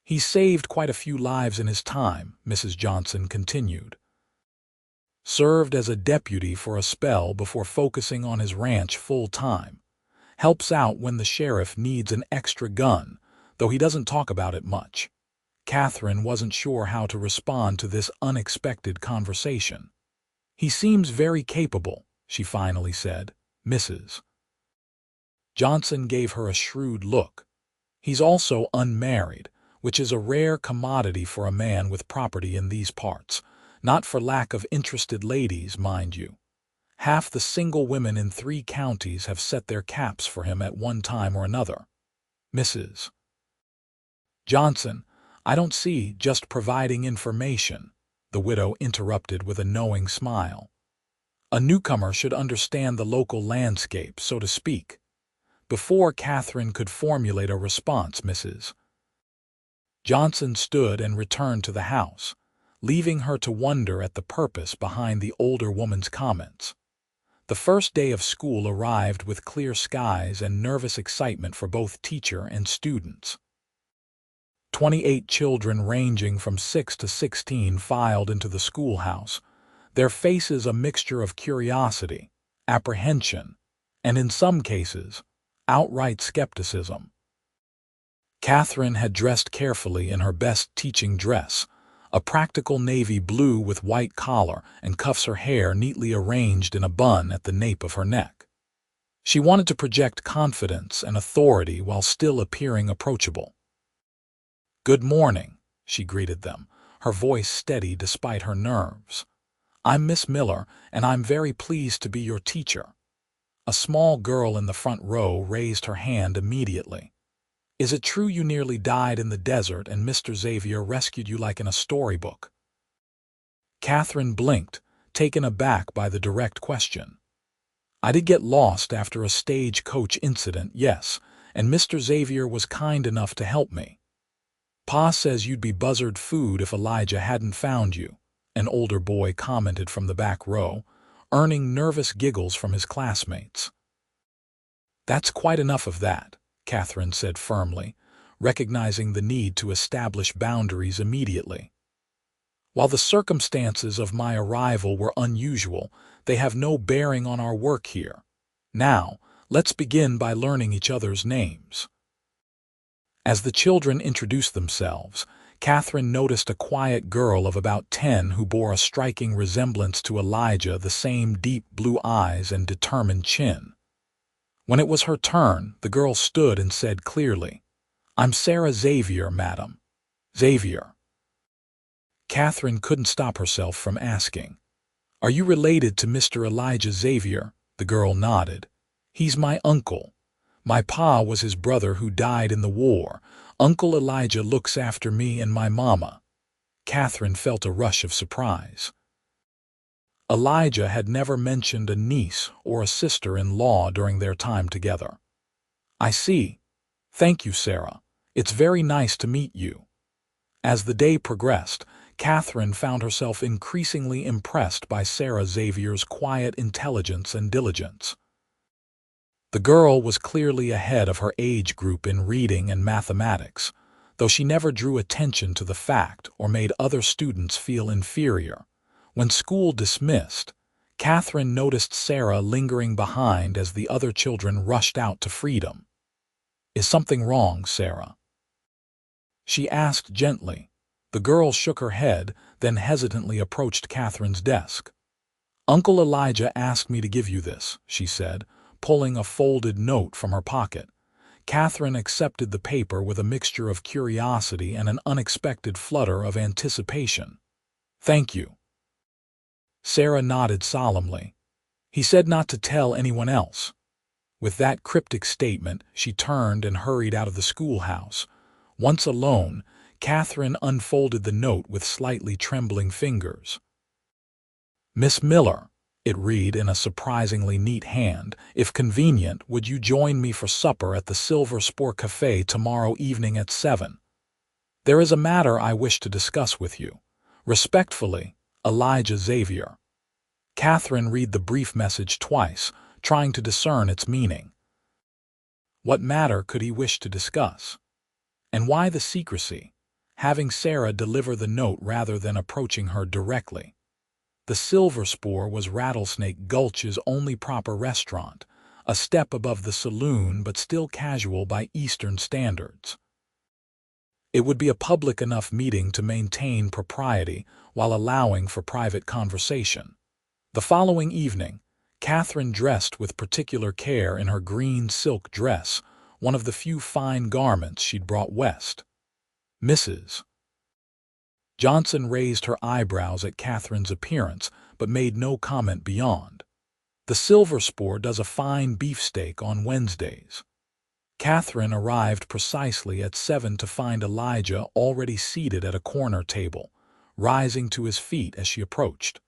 He saved quite a few lives in his time, Mrs. Johnson continued. Served as a deputy for a spell before focusing on his ranch full-time. Helps out when the sheriff needs an extra gun, though he doesn't talk about it much. Katherine wasn't sure how to respond to this unexpected conversation. He seems very capable, she finally said. Mrs. Johnson gave her a shrewd look. He's also unmarried, which is a rare commodity for a man with property in these parts. Not for lack of interested ladies, mind you. Half the single women in 3 counties have set their caps for him at one time or another. Mrs. Johnson, I don't see, just providing information, the widow interrupted with a knowing smile. A newcomer should understand the local landscape, so to speak. Before Katherine could formulate a response, Mrs. Johnson stood and returned to the house, leaving her to wonder at the purpose behind the older woman's comments. The first day of school arrived with clear skies and nervous excitement for both teacher and students. 28 children ranging from 6 to 16 filed into the schoolhouse, their faces a mixture of curiosity, apprehension, and in some cases, outright skepticism. Katherine had dressed carefully in her best teaching dress, a practical navy blue with white collar and cuffs, her hair neatly arranged in a bun at the nape of her neck. She wanted to project confidence and authority while still appearing approachable. "Good morning," she greeted them, her voice steady despite her nerves. "I'm Miss Miller, and I'm very pleased to be your teacher." A small girl in the front row raised her hand immediately. "Is it true you nearly died in the desert and Mr. Xavier rescued you like in a storybook?" Katherine blinked, taken aback by the direct question. "I did get lost after a stagecoach incident, yes, and Mr. Xavier was kind enough to help me. Pa says you'd be buzzard food if Elijah hadn't found you," an older boy commented from the back row, earning nervous giggles from his classmates. "That's quite enough of that," Katherine said firmly, recognizing the need to establish boundaries immediately. "While the circumstances of my arrival were unusual, they have no bearing on our work here. Now, let's begin by learning each other's names." As the children introduced themselves, Katherine noticed a quiet girl of about 10 who bore a striking resemblance to Elijah, the same deep blue eyes and determined chin. When it was her turn, the girl stood and said clearly, "I'm Sarah Xavier, madam." "Xavier." Katherine couldn't stop herself from asking, "Are you related to Mr. Elijah Xavier?" The girl nodded. "He's my uncle. My pa was his brother who died in the war. Uncle Elijah looks after me and my mama." Katherine felt a rush of surprise. Elijah had never mentioned a niece or a sister-in-law during their time together. "I see. Thank you, Sarah. It's very nice to meet you." As the day progressed, Katherine found herself increasingly impressed by Sarah Xavier's quiet intelligence and diligence. The girl was clearly ahead of her age group in reading and mathematics, though she never drew attention to the fact or made other students feel inferior. When school dismissed, Katherine noticed Sarah lingering behind as the other children rushed out to freedom. "Is something wrong, Sarah?" she asked gently. The girl shook her head, then hesitantly approached Katherine's desk. "Uncle Elijah asked me to give you this," she said, pulling a folded note from her pocket. Katherine accepted the paper with a mixture of curiosity and an unexpected flutter of anticipation. "Thank you." Sarah nodded solemnly. "He said not to tell anyone else." With that cryptic statement, she turned and hurried out of the schoolhouse. Once alone, Katherine unfolded the note with slightly trembling fingers. "Miss Miller," it read in a surprisingly neat hand, "if convenient, would you join me for supper at the Silver Spur Cafe tomorrow evening at 7? There is a matter I wish to discuss with you. Respectfully, Elijah Xavier." Katherine read the brief message twice, trying to discern its meaning. What matter could he wish to discuss? And why the secrecy, having Sarah deliver the note rather than approaching her directly? The Silver Spur was Rattlesnake Gulch's only proper restaurant, a step above the saloon but still casual by Eastern standards. It would be a public enough meeting to maintain propriety while allowing for private conversation. The following evening, Katherine dressed with particular care in her green silk dress, one of the few fine garments she'd brought west. Mrs. Johnson raised her eyebrows at Katherine's appearance, but made no comment beyond. "The Silver Spur does a fine beefsteak on Wednesdays." Katherine arrived precisely at 7 to find Elijah already seated at a corner table, rising to his feet as she approached.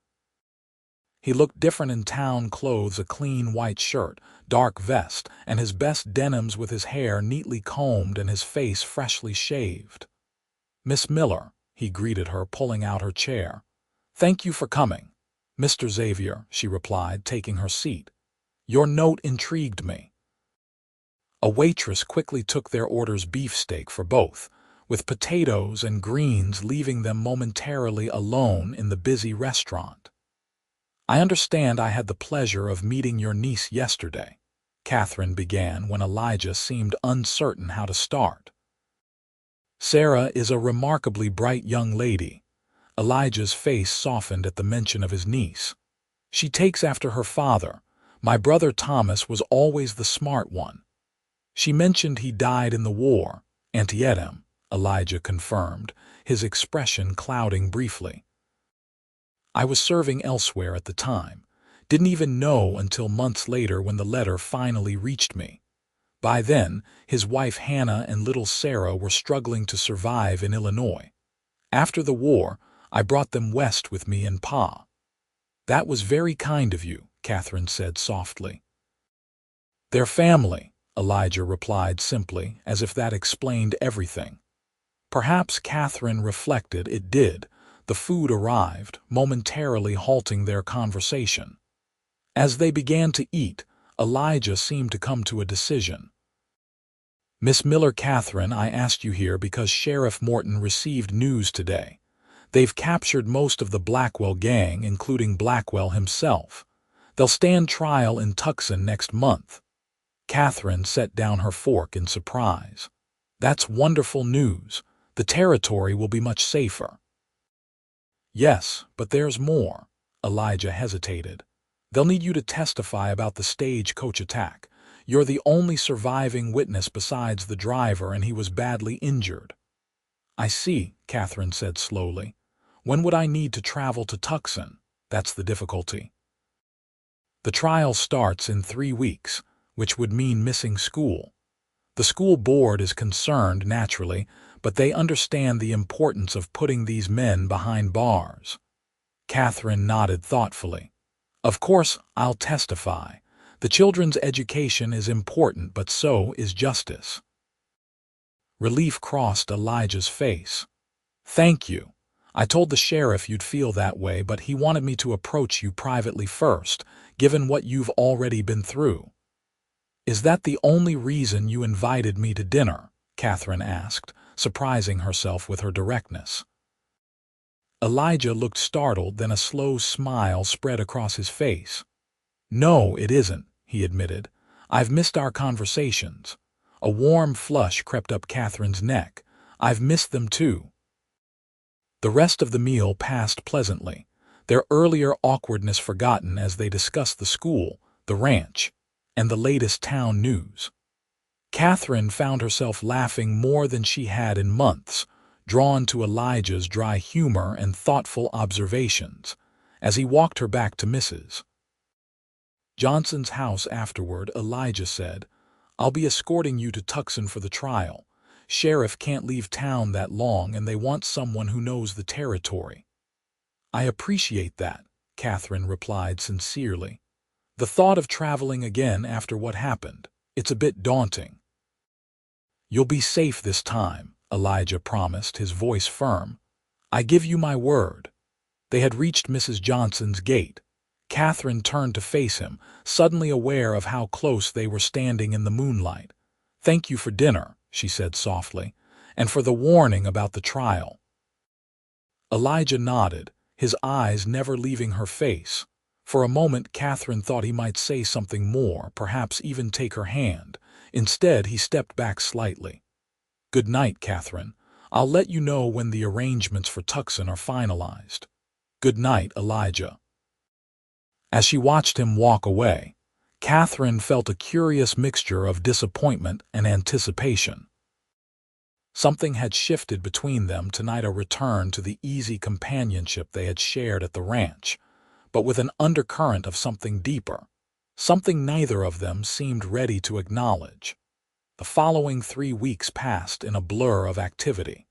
He looked different in town clothes, a clean white shirt, dark vest, and his best denims, with his hair neatly combed and his face freshly shaved. "Miss Miller," he greeted her, pulling out her chair. "Thank you for coming." "Mr. Xavier," she replied, taking her seat. "Your note intrigued me." A waitress quickly took their orders, beefsteak for both, with potatoes and greens, leaving them momentarily alone in the busy restaurant. "I understand I had the pleasure of meeting your niece yesterday," Katherine began when Elijah seemed uncertain how to start. "Sarah is a remarkably bright young lady." Elijah's face softened at the mention of his niece. "She takes after her father. My brother Thomas was always the smart one." "She mentioned he died in the war." "Antietam," Elijah confirmed, his expression clouding briefly. "I was serving elsewhere at the time. Didn't even know until months later when the letter finally reached me. By then, his wife Hannah and little Sarah were struggling to survive in Illinois. After the war, I brought them west with me and Pa." "That was very kind of you," Katherine said softly. "Their family," Elijah replied simply, as if that explained everything. Perhaps, Katherine reflected, it did. The food arrived, momentarily halting their conversation. As they began to eat, Elijah seemed to come to a decision. "Miss Miller, Katherine, I asked you here because Sheriff Morton received news today. They've captured most of the Blackwell gang, including Blackwell himself. They'll stand trial in Tucson next month." Katherine set down her fork in surprise. "That's wonderful news. The territory will be much safer." "Yes, but there's more." Elijah hesitated. "They'll need you to testify about the stagecoach attack. You're the only surviving witness besides the driver, and he was badly injured." "I see," Katherine said slowly. "When would I need to travel to Tucson?" "That's the difficulty. The trial starts in 3 weeks, which would mean missing school. The school board is concerned, naturally, but they understand the importance of putting these men behind bars." Katherine nodded thoughtfully. "Of course, I'll testify. The children's education is important, but so is justice." Relief crossed Elijah's face. "Thank you. I told the sheriff you'd feel that way, but he wanted me to approach you privately first, given what you've already been through." "Is that the only reason you invited me to dinner?" Katherine asked, surprising herself with her directness. Elijah looked startled, then a slow smile spread across his face. "No, it isn't," he admitted. "I've missed our conversations." A warm flush crept up Katherine's neck. "I've missed them too." The rest of the meal passed pleasantly, their earlier awkwardness forgotten as they discussed the school, the ranch, and the latest town news. Katherine found herself laughing more than she had in months, drawn to Elijah's dry humor and thoughtful observations, as he walked her back to Mrs. Johnson's house afterward. Elijah said, "I'll be escorting you to Tucson for the trial. Sheriff can't leave town that long, and they want someone who knows the territory." "I appreciate that," Katherine replied sincerely. "The thought of traveling again after what happened, it's a bit daunting." "You'll be safe this time," Elijah promised, his voice firm. "I give you my word." They had reached Mrs. Johnson's gate. Katherine turned to face him, suddenly aware of how close they were standing in the moonlight. "Thank you for dinner," she said softly, "and for the warning about the trial." Elijah nodded, his eyes never leaving her face. For a moment Katherine thought he might say something more, perhaps even take her hand. Instead, he stepped back slightly. "Good night, Katherine. I'll let you know when the arrangements for Tucson are finalized." "Good night, Elijah." As she watched him walk away, Katherine felt a curious mixture of disappointment and anticipation. Something had shifted between them tonight, a return to the easy companionship they had shared at the ranch, but with an undercurrent of something deeper, something neither of them seemed ready to acknowledge. The following 3 weeks passed in a blur of activity.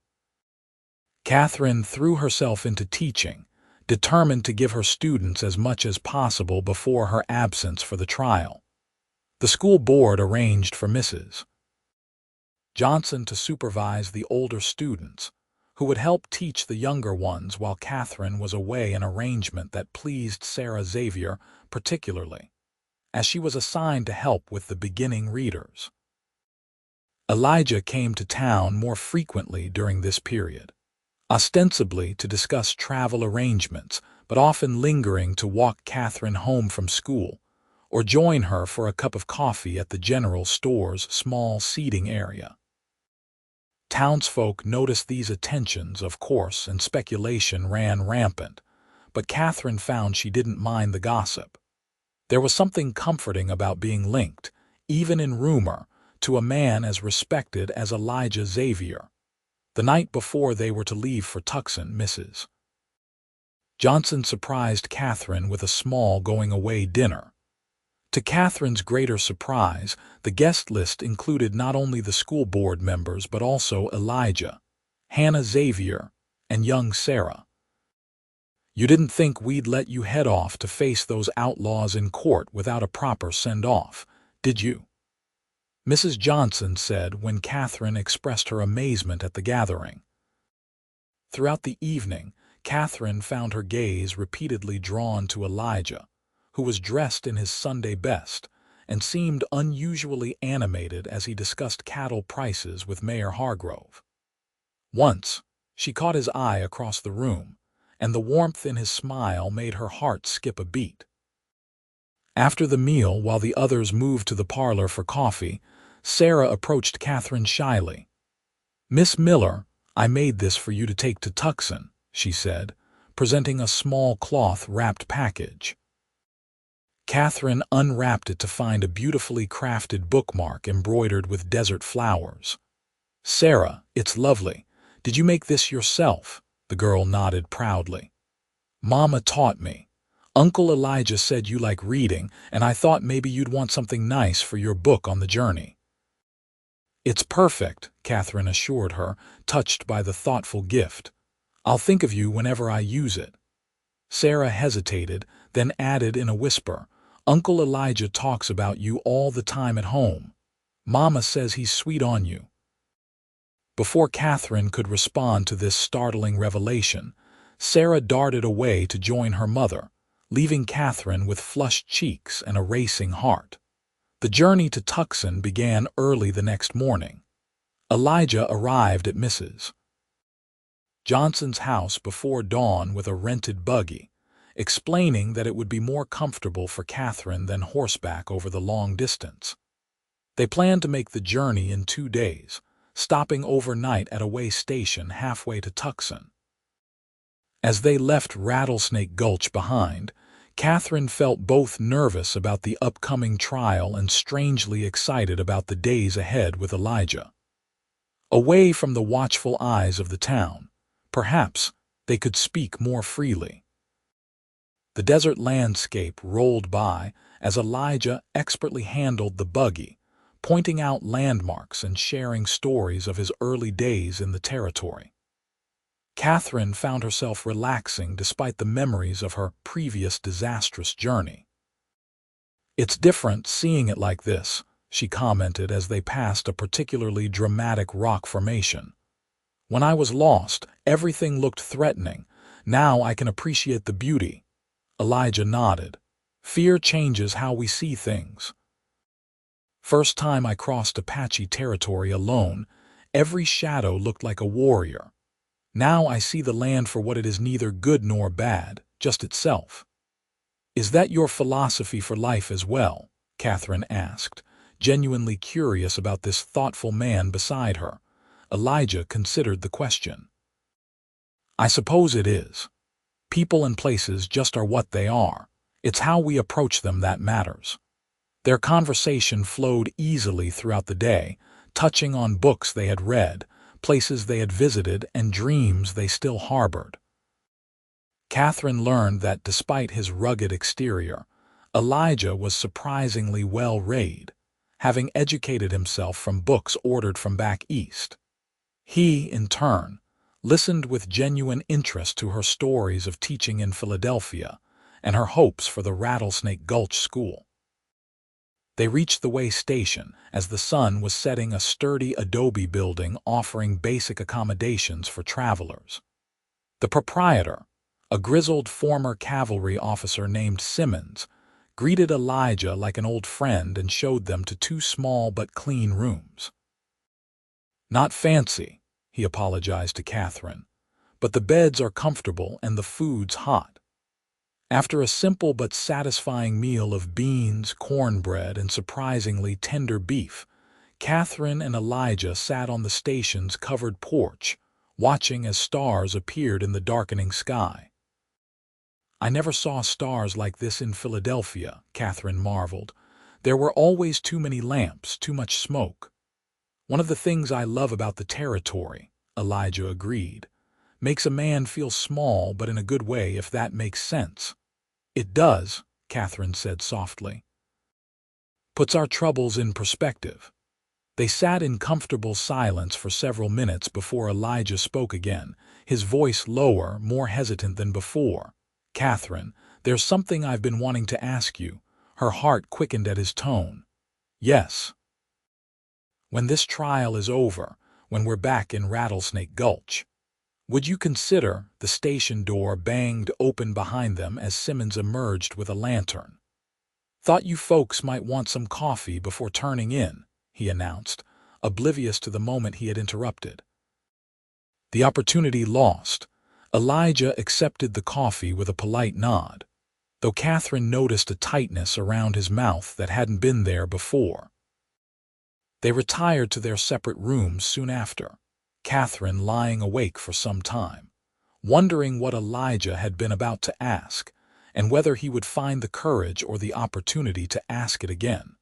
Katherine threw herself into teaching, determined to give her students as much as possible before her absence for the trial. The school board arranged for Mrs. Johnson to supervise the older students, who would help teach the younger ones while Katherine was away, an arrangement that pleased Sarah Xavier particularly, as she was assigned to help with the beginning readers. Elijah came to town more frequently during this period, ostensibly to discuss travel arrangements, but often lingering to walk Katherine home from school or join her for a cup of coffee at the general store's small seating area. Townsfolk noticed these attentions, of course, and speculation ran rampant, but Katherine found she didn't mind the gossip. There was something comforting about being linked, even in rumor, to a man as respected as Elijah Xavier. The night before they were to leave for Tucson, Mrs. Johnson surprised Katherine with a small going-away dinner. To Katherine's greater surprise, the guest list included not only the school board members but also Elijah, Hannah Xavier, and young Sarah. "You didn't think we'd let you head off to face those outlaws in court without a proper send-off, did you?" Mrs. Johnson said when Katherine expressed her amazement at the gathering. Throughout the evening, Katherine found her gaze repeatedly drawn to Elijah, who was dressed in his Sunday best and seemed unusually animated as he discussed cattle prices with Mayor Hargrove. Once, she caught his eye across the room, and the warmth in his smile made her heart skip a beat. After the meal, while the others moved to the parlor for coffee, Sarah approached Katherine shyly. "Miss Miller, I made this for you to take to Tucson," she said, presenting a small cloth-wrapped package. Katherine unwrapped it to find a beautifully crafted bookmark embroidered with desert flowers. "Sarah, it's lovely. Did you make this yourself?" The girl nodded proudly. "Mama taught me. Uncle Elijah said you like reading, and I thought maybe you'd want something nice for your book on the journey." "It's perfect," Katherine assured her, touched by the thoughtful gift. "I'll think of you whenever I use it." Sarah hesitated, then added in a whisper, "Uncle Elijah talks about you all the time at home. Mama says he's sweet on you." Before Katherine could respond to this startling revelation, Sarah darted away to join her mother, leaving Katherine with flushed cheeks and a racing heart. The journey to Tucson began early the next morning. Elijah arrived at Mrs. Johnson's house before dawn with a rented buggy, explaining that it would be more comfortable for Katherine than horseback over the long distance. They planned to make the journey in 2 days, stopping overnight at a way station halfway to Tucson. As they left Rattlesnake Gulch behind, Katherine felt both nervous about the upcoming trial and strangely excited about the days ahead with Elijah. Away from the watchful eyes of the town, perhaps they could speak more freely. The desert landscape rolled by as Elijah expertly handled the buggy, pointing out landmarks and sharing stories of his early days in the territory. Katherine found herself relaxing despite the memories of her previous disastrous journey. "It's different seeing it like this," she commented as they passed a particularly dramatic rock formation. "When I was lost, everything looked threatening. Now I can appreciate the beauty." Elijah nodded. "Fear changes how we see things. First time I crossed Apache territory alone, every shadow looked like a warrior. Now I see the land for what it is, neither good nor bad, just itself." "Is that your philosophy for life as well?" Katherine asked, genuinely curious about this thoughtful man beside her. Elijah considered the question. "I suppose it is. People and places just are what they are. It's how we approach them that matters." Their conversation flowed easily throughout the day, touching on books they had read, places they had visited, and dreams they still harbored. Katherine learned that despite his rugged exterior, Elijah was surprisingly well-read, having educated himself from books ordered from back east. He, in turn, listened with genuine interest to her stories of teaching in Philadelphia and her hopes for the Rattlesnake Gulch School. They reached the way station as the sun was setting, a sturdy adobe building offering basic accommodations for travelers. The proprietor, a grizzled former cavalry officer named Simmons, greeted Elijah like an old friend and showed them to two small but clean rooms. "Not fancy," he apologized to Katherine, "but the beds are comfortable and the food's hot." After a simple but satisfying meal of beans, cornbread, and surprisingly tender beef, Katherine and Elijah sat on the station's covered porch, watching as stars appeared in the darkening sky. "I never saw stars like this in Philadelphia," Katherine marveled. "There were always too many lamps, too much smoke." "One of the things I love about the territory," Elijah agreed. "Makes a man feel small, but in a good way, if that makes sense." "It does," Katherine said softly. "Puts our troubles in perspective." They sat in comfortable silence for several minutes before Elijah spoke again, his voice lower, more hesitant than before. "Katherine, there's something I've been wanting to ask you." Her heart quickened at his tone. "Yes." "When this trial is over, when we're back in Rattlesnake Gulch, would you consider—" The station door banged open behind them as Simmons emerged with a lantern. "Thought you folks might want some coffee before turning in," he announced, oblivious to the moment he had interrupted. The opportunity lost, Elijah accepted the coffee with a polite nod, though Katherine noticed a tightness around his mouth that hadn't been there before. They retired to their separate rooms soon after, Katherine lying awake for some time, wondering what Elijah had been about to ask, and whether he would find the courage or the opportunity to ask it again.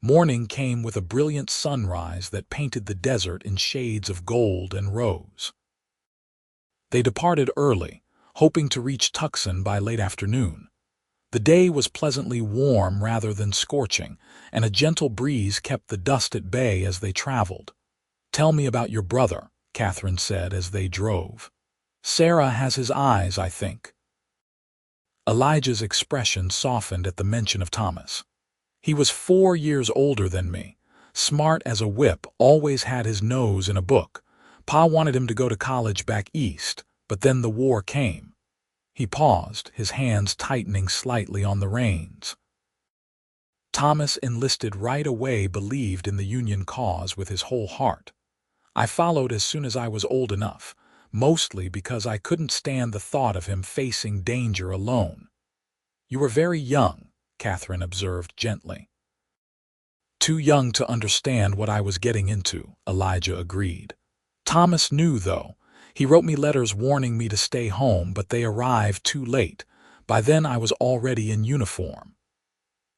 Morning came with a brilliant sunrise that painted the desert in shades of gold and rose. They departed early, hoping to reach Tucson by late afternoon. The day was pleasantly warm rather than scorching, and a gentle breeze kept the dust at bay as they traveled. "Tell me about your brother," Katherine said as they drove. "Sarah has his eyes, I think." Elijah's expression softened at the mention of Thomas. "He was 4 years older than me, smart as a whip, always had his nose in a book. Pa wanted him to go to college back east, but then the war came." He paused, his hands tightening slightly on the reins. "Thomas enlisted right away, believed in the Union cause with his whole heart. I followed as soon as I was old enough, mostly because I couldn't stand the thought of him facing danger alone." "You were very young," Katherine observed gently. "Too young to understand what I was getting into," Elijah agreed. "Thomas knew, though. He wrote me letters warning me to stay home, but they arrived too late. By then I was already in uniform."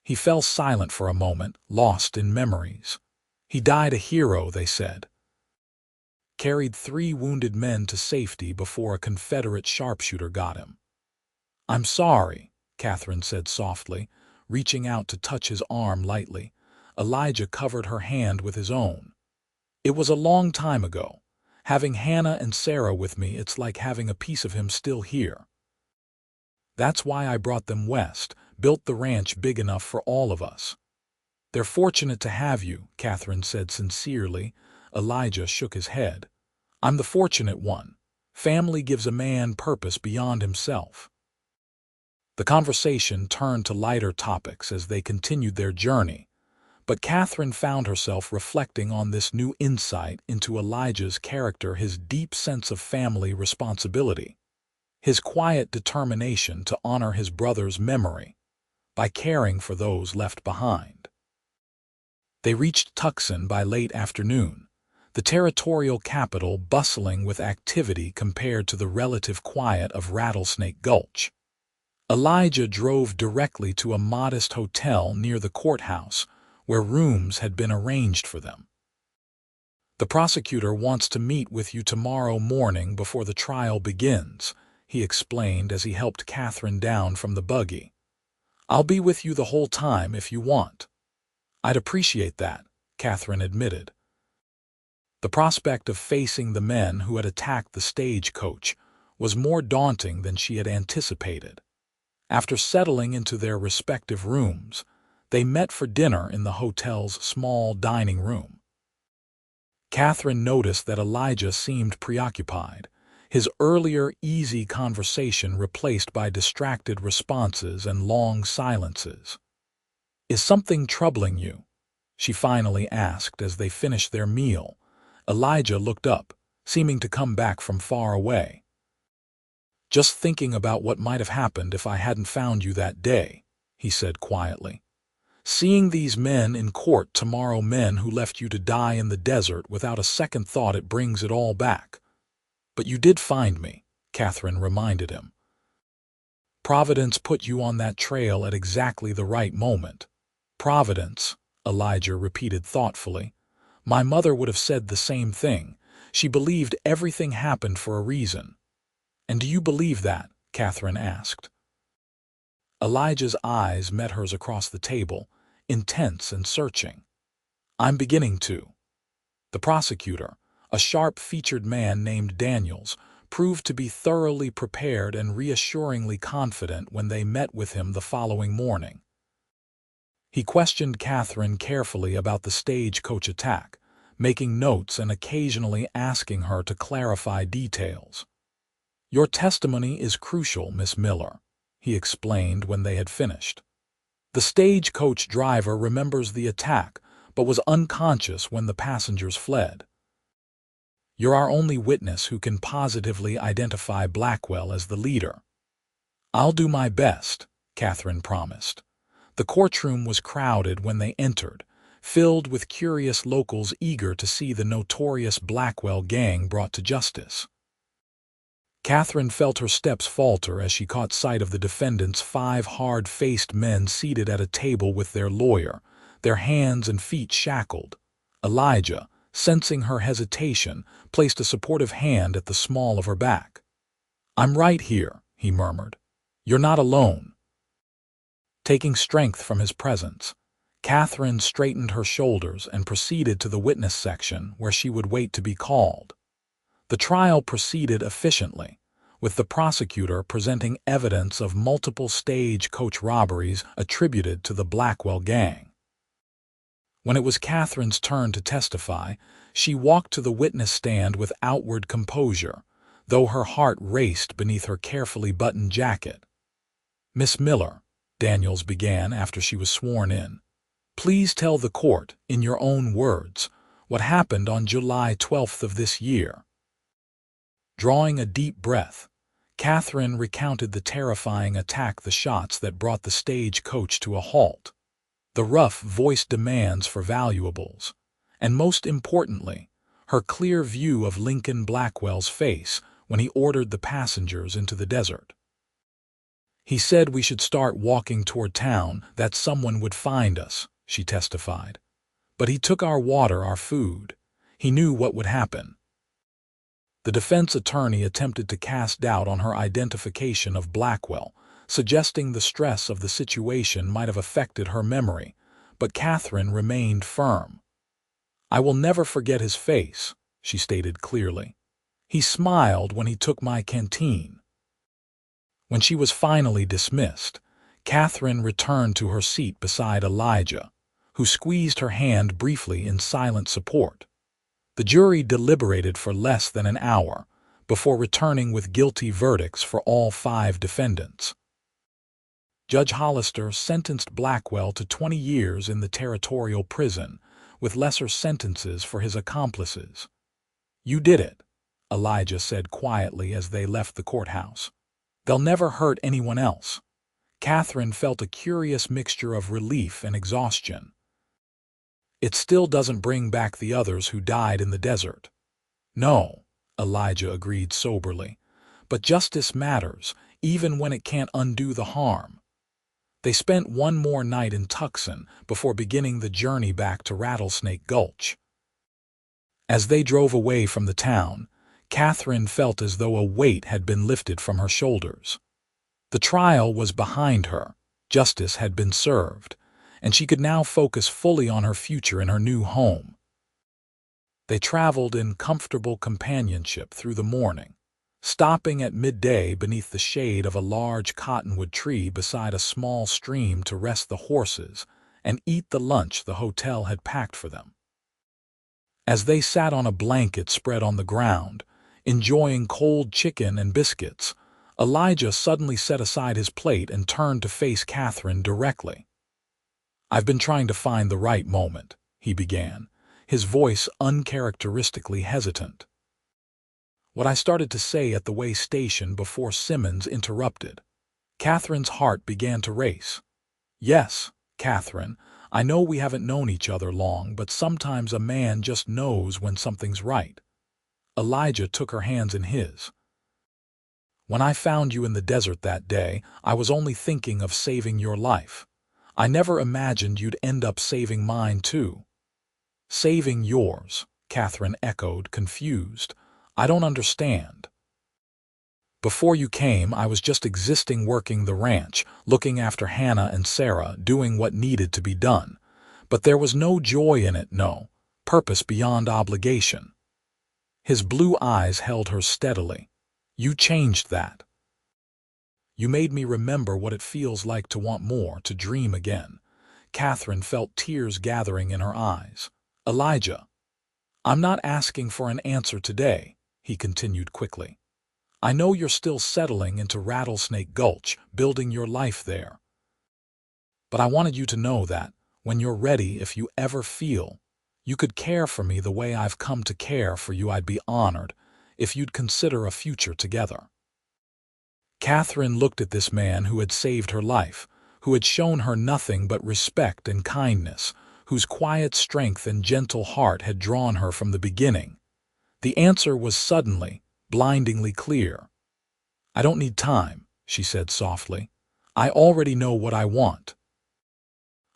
He fell silent for a moment, lost in memories. "He died a hero," they said. "Carried 3 wounded men to safety before a Confederate sharpshooter got him." "I'm sorry," Katherine said softly, reaching out to touch his arm lightly. Elijah covered her hand with his own. "It was a long time ago. Having Hannah and Sarah with me, it's like having a piece of him still here. That's why I brought them west, built the ranch big enough for all of us." "They're fortunate to have you," Katherine said sincerely. Elijah shook his head. "I'm the fortunate one. Family gives a man purpose beyond himself." The conversation turned to lighter topics as they continued their journey, but Katherine found herself reflecting on this new insight into Elijah's character, his deep sense of family responsibility, his quiet determination to honor his brother's memory by caring for those left behind. They reached Tucson by late afternoon, the territorial capital bustling with activity compared to the relative quiet of Rattlesnake Gulch. Elijah drove directly to a modest hotel near the courthouse, where rooms had been arranged for them. "The prosecutor wants to meet with you tomorrow morning before the trial begins," he explained as he helped Katherine down from the buggy. "I'll be with you the whole time if you want." I'd appreciate that, Katherine admitted. The prospect of facing the men who had attacked the stagecoach was more daunting than she had anticipated. After settling into their respective rooms, they met for dinner in the hotel's small dining room. Katherine noticed that Elijah seemed preoccupied, his earlier easy conversation replaced by distracted responses and long silences. "Is something troubling you?" she finally asked as they finished their meal. Elijah looked up, seeming to come back from far away. "Just thinking about what might have happened if I hadn't found you that day," he said quietly. "Seeing these men in court tomorrow, men who left you to die in the desert without a second thought, it brings it all back." "But you did find me," Katherine reminded him. "Providence put you on that trail at exactly the right moment." "Providence," Elijah repeated thoughtfully. "My mother would have said the same thing. She believed everything happened for a reason." "And do you believe that?" Katherine asked. Elijah's eyes met hers across the table, intense and searching. "I'm beginning to." The prosecutor, a sharp-featured man named Daniels, proved to be thoroughly prepared and reassuringly confident when they met with him the following morning. He questioned Katherine carefully about the stagecoach attack, making notes and occasionally asking her to clarify details. "Your testimony is crucial, Miss Miller," he explained when they had finished. "The stagecoach driver remembers the attack, but was unconscious when the passengers fled. You're our only witness who can positively identify Blackwell as the leader." "I'll do my best," Katherine promised. The courtroom was crowded when they entered, filled with curious locals eager to see the notorious Blackwell gang brought to justice. Katherine felt her steps falter as she caught sight of the defendants' 5 hard-faced men seated at a table with their lawyer, their hands and feet shackled. Elijah, sensing her hesitation, placed a supportive hand at the small of her back. "I'm right here," he murmured. "You're not alone." Taking strength from his presence, Katherine straightened her shoulders and proceeded to the witness section where she would wait to be called. The trial proceeded efficiently, with the prosecutor presenting evidence of multiple stagecoach robberies attributed to the Blackwell gang. When it was Katherine's turn to testify, she walked to the witness stand with outward composure, though her heart raced beneath her carefully buttoned jacket. "Miss Miller," Daniels began after she was sworn in, "please tell the court, in your own words, what happened on July 12th of this year." Drawing a deep breath, Katherine recounted the terrifying attack, the shots that brought the stagecoach to a halt, the rough-voiced demands for valuables, and most importantly, her clear view of Lincoln Blackwell's face when he ordered the passengers into the desert. "He said we should start walking toward town, that someone would find us," she testified. "But he took our water, our food. He knew what would happen." The defense attorney attempted to cast doubt on her identification of Blackwell, suggesting the stress of the situation might have affected her memory, but Katherine remained firm. "I will never forget his face," she stated clearly. "He smiled when he took my canteen." When she was finally dismissed, Katherine returned to her seat beside Elijah, who squeezed her hand briefly in silent support. The jury deliberated for less than an hour before returning with guilty verdicts for all 5 defendants. Judge Hollister sentenced Blackwell to 20 years in the territorial prison, with lesser sentences for his accomplices. "You did it," Elijah said quietly as they left the courthouse. "They'll never hurt anyone else." Katherine felt a curious mixture of relief and exhaustion. "It still doesn't bring back the others who died in the desert." "No," Elijah agreed soberly, "but justice matters, even when it can't undo the harm." They spent one more night in Tucson before beginning the journey back to Rattlesnake Gulch. As they drove away from the town, Katherine felt as though a weight had been lifted from her shoulders. The trial was behind her, justice had been served, and she could now focus fully on her future in her new home. They traveled in comfortable companionship through the morning, stopping at midday beneath the shade of a large cottonwood tree beside a small stream to rest the horses and eat the lunch the hotel had packed for them. As they sat on a blanket spread on the ground, enjoying cold chicken and biscuits, Elijah suddenly set aside his plate and turned to face Katherine directly. "I've been trying to find the right moment," he began, his voice uncharacteristically hesitant. "What I started to say at the way station before Simmons interrupted." Katherine's heart began to race. "Yes, Katherine, I know we haven't known each other long, but sometimes a man just knows when something's right." Elijah took her hands in his. "When I found you in the desert that day, I was only thinking of saving your life. I never imagined you'd end up saving mine too." "Saving yours," Katherine echoed, confused. "I don't understand." "Before you came, I was just existing, working the ranch, looking after Hannah and Sarah, doing what needed to be done. But there was no joy in it, no purpose beyond obligation." His blue eyes held her steadily. "You changed that. You made me remember what it feels like to want more, to dream again." Katherine felt tears gathering in her eyes. "Elijah, I'm not asking for an answer today," he continued quickly. "I know you're still settling into Rattlesnake Gulch, building your life there. But I wanted you to know that, when you're ready, if you ever feel you could care for me the way I've come to care for you, I'd be honored if you'd consider a future together." Katherine looked at this man who had saved her life, who had shown her nothing but respect and kindness, whose quiet strength and gentle heart had drawn her from the beginning. The answer was suddenly, blindingly clear. "I don't need time," she said softly. "I already know what I want."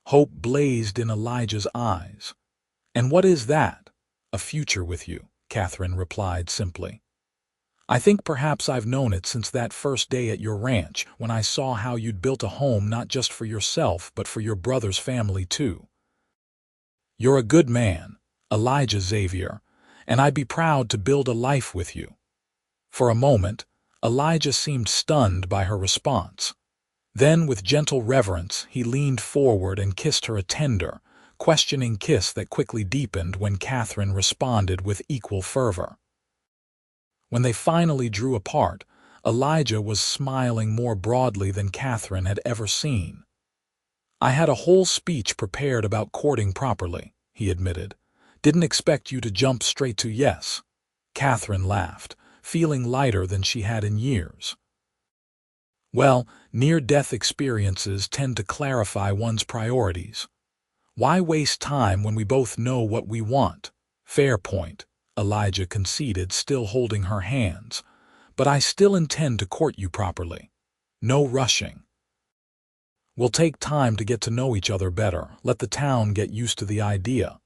Hope blazed in Elijah's eyes. "And what is that?" "A future with you," Katherine replied simply. "I think perhaps I've known it since that first day at your ranch, when I saw how you'd built a home not just for yourself but for your brother's family too. You're a good man, Elijah Xavier, and I'd be proud to build a life with you." For a moment, Elijah seemed stunned by her response. Then, with gentle reverence, he leaned forward and kissed her, a tender, questioning kiss that quickly deepened when Katherine responded with equal fervor. When they finally drew apart, Elijah was smiling more broadly than Katherine had ever seen. "I had a whole speech prepared about courting properly," he admitted. "Didn't expect you to jump straight to yes." Katherine laughed, feeling lighter than she had in years. "Well, near-death experiences tend to clarify one's priorities. Why waste time when we both know what we want?" "Fair point," Elijah conceded, still holding her hands. "But I still intend to court you properly. No rushing. We'll take time to get to know each other better, let the town get used to the idea."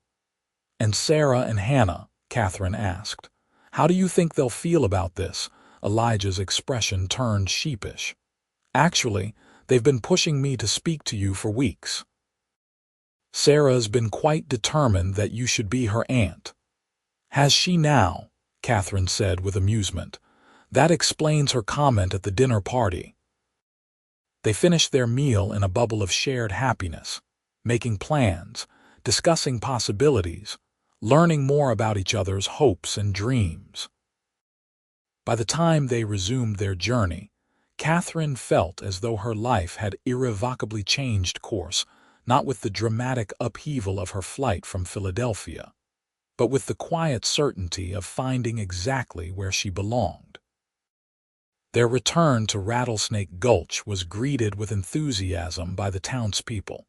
"And Sarah and Hannah?" Katherine asked. "How do you think they'll feel about this?" Elijah's expression turned sheepish. "Actually, they've been pushing me to speak to you for weeks. Sarah's been quite determined that you should be her aunt." "Has she now?" Katherine said with amusement. "That explains her comment at the dinner party." They finished their meal in a bubble of shared happiness, making plans, discussing possibilities, learning more about each other's hopes and dreams. By the time they resumed their journey, Katherine felt as though her life had irrevocably changed course, not with the dramatic upheaval of her flight from Philadelphia, but with the quiet certainty of finding exactly where she belonged. Their return to Rattlesnake Gulch was greeted with enthusiasm by the townspeople,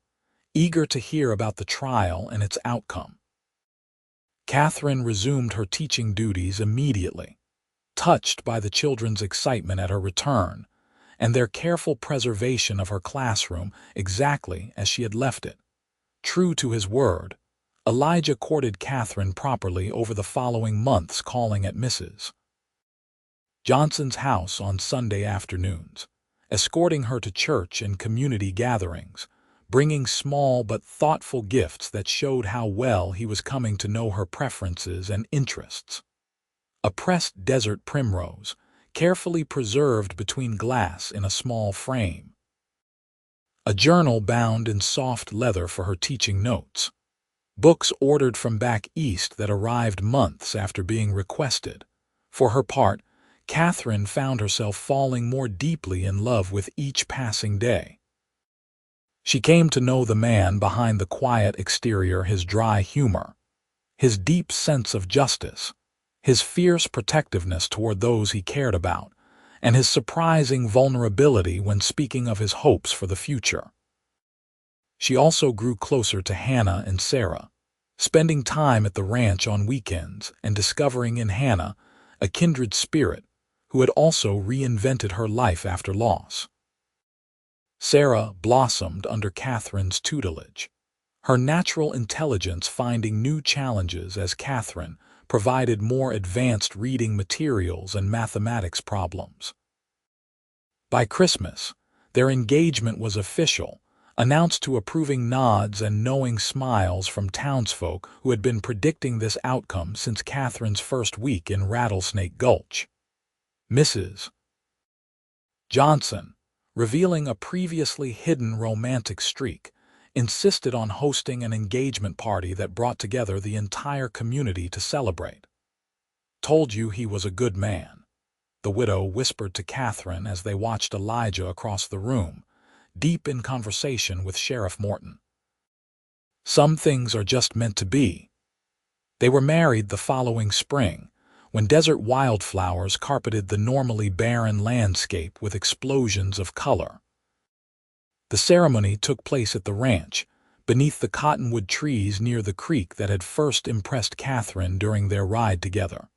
eager to hear about the trial and its outcome. Katherine resumed her teaching duties immediately, touched by the children's excitement at her return and their careful preservation of her classroom exactly as she had left it. True to his word, Elijah courted Katherine properly over the following months, calling at Mrs. Johnson's house on Sunday afternoons, escorting her to church and community gatherings, bringing small but thoughtful gifts that showed how well he was coming to know her preferences and interests. A pressed desert primrose, carefully preserved between glass in a small frame. A journal bound in soft leather for her teaching notes. Books ordered from back east that arrived months after being requested. For her part, Katherine found herself falling more deeply in love with each passing day. She came to know the man behind the quiet exterior, his dry humor, his deep sense of justice, his fierce protectiveness toward those he cared about, and his surprising vulnerability when speaking of his hopes for the future. She also grew closer to Hannah and Sarah, spending time at the ranch on weekends and discovering in Hannah a kindred spirit who had also reinvented her life after loss. Sarah blossomed under Katherine's tutelage, her natural intelligence finding new challenges as Katherine provided more advanced reading materials and mathematics problems. By Christmas, their engagement was official, announced to approving nods and knowing smiles from townsfolk who had been predicting this outcome since Katherine's first week in Rattlesnake Gulch. Mrs. Johnson, revealing a previously hidden romantic streak, insisted on hosting an engagement party that brought together the entire community to celebrate. "Told you he was a good man," the widow whispered to Katherine as they watched Elijah across the room, deep in conversation with Sheriff Morton. "Some things are just meant to be." They were married the following spring, when desert wildflowers carpeted the normally barren landscape with explosions of color. The ceremony took place at the ranch, beneath the cottonwood trees near the creek that had first impressed Katherine during their ride together.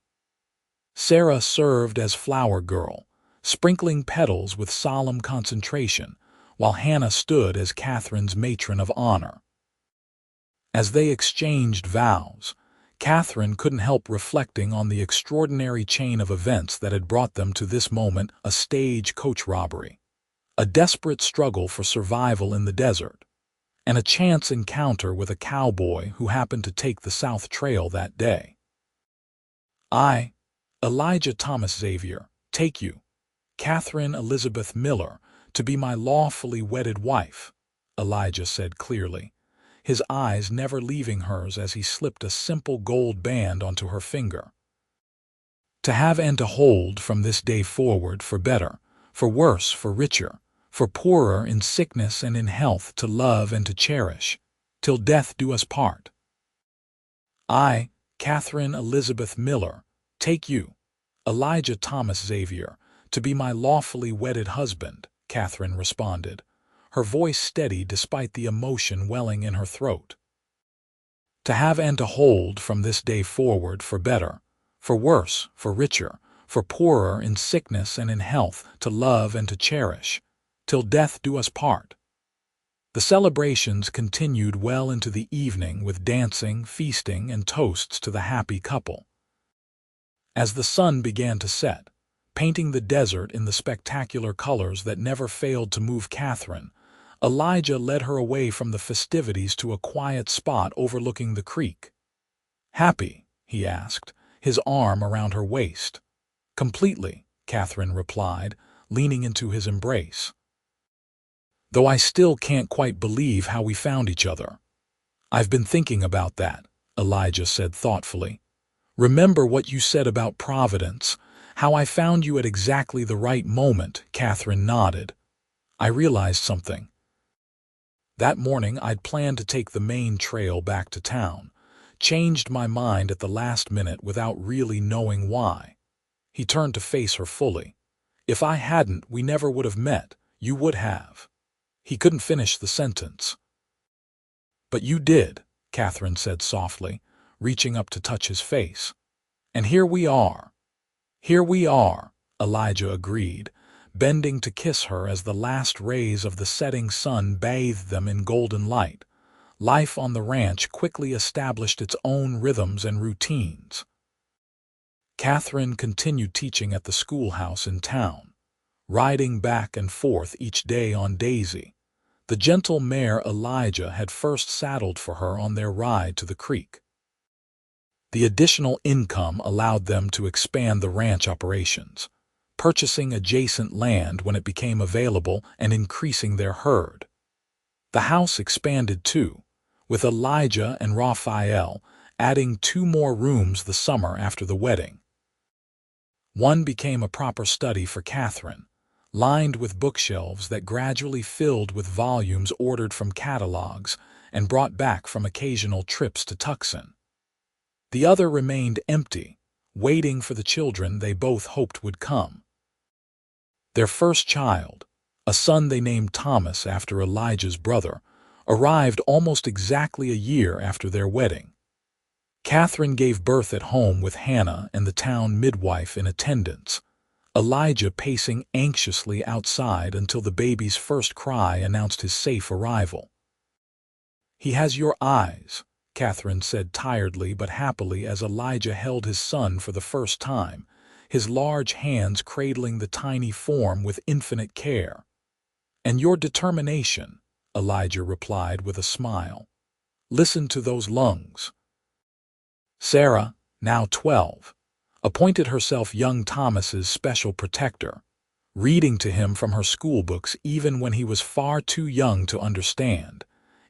Sarah served as flower girl, sprinkling petals with solemn concentration, while Hannah stood as Katherine's matron of honor. As they exchanged vows, Katherine couldn't help reflecting on the extraordinary chain of events that had brought them to this moment: a stagecoach robbery, a desperate struggle for survival in the desert, and a chance encounter with a cowboy who happened to take the South Trail that day. "I, Elijah Xavier, take you, Katherine Elizabeth Miller, to be my lawfully wedded wife," Elijah said clearly, his eyes never leaving hers as he slipped a simple gold band onto her finger. "To have and to hold from this day forward, for better, for worse, for richer, for poorer, in sickness and in health, to love and to cherish, till death do us part. I, Katherine Elizabeth Miller, take you, Elijah Xavier, to be my lawfully wedded husband," Katherine responded, her voice steady despite the emotion welling in her throat. "To have and to hold from this day forward, for better, for worse, for richer, for poorer, in sickness and in health, to love and to cherish, till death do us part." The celebrations continued well into the evening with dancing, feasting, and toasts to the happy couple. As the sun began to set, painting the desert in the spectacular colors that never failed to move Katherine, Elijah led her away from the festivities to a quiet spot overlooking the creek. "Happy?" he asked, his arm around her waist. "Completely," Katherine replied, leaning into his embrace. "Though I still can't quite believe how we found each other." "I've been thinking about that," Elijah said thoughtfully. "Remember what you said about providence, how I found you at exactly the right moment?" Katherine nodded. "I realized something. That morning I'd planned to take the main trail back to town, changed my mind at the last minute without really knowing why." He turned to face her fully. "If I hadn't, we never would have met. You would have." He couldn't finish the sentence. "But you did," Katherine said softly, reaching up to touch his face. "And here we are." "Here we are," Elijah agreed, bending to kiss her as the last rays of the setting sun bathed them in golden light. Life on the ranch quickly established its own rhythms and routines. Katherine continued teaching at the schoolhouse in town, riding back and forth each day on Daisy, The gentle mare Elijah had first saddled for her on their ride to the creek. The additional income allowed them to expand the ranch operations, purchasing adjacent land when it became available and increasing their herd. The house expanded too, with Elijah and Raphael adding 2 more rooms the summer after the wedding. One became a proper study for Katherine, lined with bookshelves that gradually filled with volumes ordered from catalogs and brought back from occasional trips to Tucson. The other remained empty, waiting for the children they both hoped would come. Their first child, a son they named Thomas after Elijah's brother, arrived almost exactly a year after their wedding. Katherine gave birth at home with Hannah and the town midwife in attendance, Elijah pacing anxiously outside until the baby's first cry announced his safe arrival. "He has your eyes," Katherine said tiredly but happily as Elijah held his son for the first time, his large hands cradling the tiny form with infinite care. "And your determination," Elijah replied with a smile. "Listen to those lungs." Sarah, now 12, appointed herself young Thomas's special protector, reading to him from her schoolbooks even when he was far too young to understand,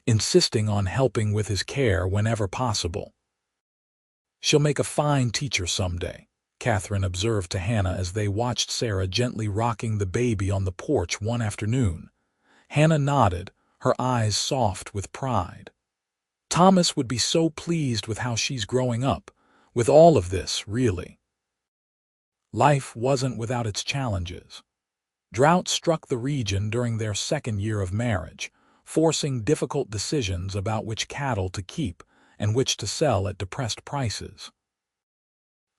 insisting on helping with his care whenever possible. "She'll make a fine teacher someday," Katherine observed to Hannah as they watched Sarah gently rocking the baby on the porch one afternoon. Hannah nodded, her eyes soft with pride. "Thomas would be so pleased with how she's growing up, with all of this, really." Life wasn't without its challenges. Drought struck the region during their second year of marriage, forcing difficult decisions about which cattle to keep and which to sell at depressed prices.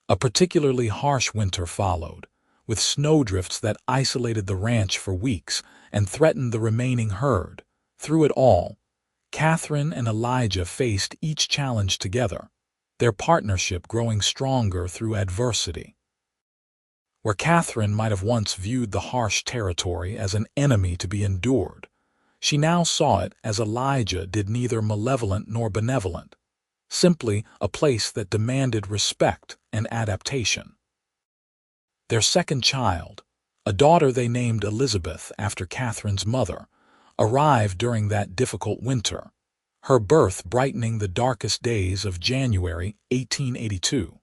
A particularly harsh winter followed, with snowdrifts that isolated the ranch for weeks and threatened the remaining herd. Through it all, Katherine and Elijah faced each challenge together, their partnership growing stronger through adversity. Where Katherine might have once viewed the harsh territory as an enemy to be endured, she now saw it as Elijah did neither malevolent nor benevolent, simply a place that demanded respect and adaptation. Their second child, a daughter they named Elizabeth after Katherine's mother, arrived during that difficult winter, her birth brightening the darkest days of January 1882.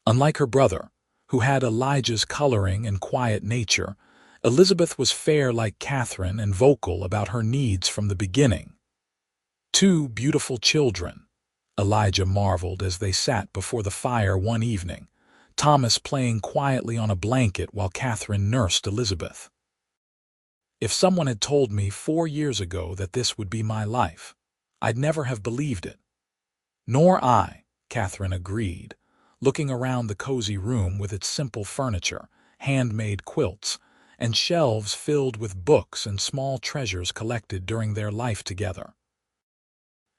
Unlike her brother, who had Elijah's coloring and quiet nature, Elizabeth was fair like Katherine and vocal about her needs from the beginning. 2 beautiful children, Elijah marveled as they sat before the fire one evening, Thomas playing quietly on a blanket while Katherine nursed Elizabeth. "If someone had told me 4 years ago that this would be my life, I'd never have believed it." "Nor I," Katherine agreed, looking around the cozy room with its simple furniture, handmade quilts, and shelves filled with books and small treasures collected during their life together.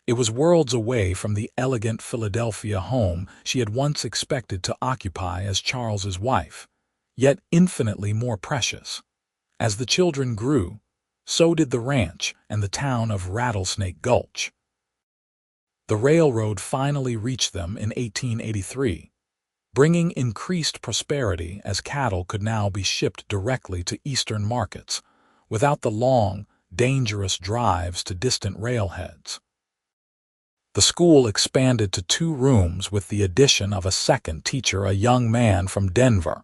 It was worlds away from the elegant Philadelphia home she had once expected to occupy as Charles's wife, yet infinitely more precious. As the children grew, so did the ranch and the town of Rattlesnake Gulch. The railroad finally reached them in 1883, bringing increased prosperity as cattle could now be shipped directly to eastern markets, without the long, dangerous drives to distant railheads. The school expanded to 2 rooms with the addition of a second teacher, a young man from Denver,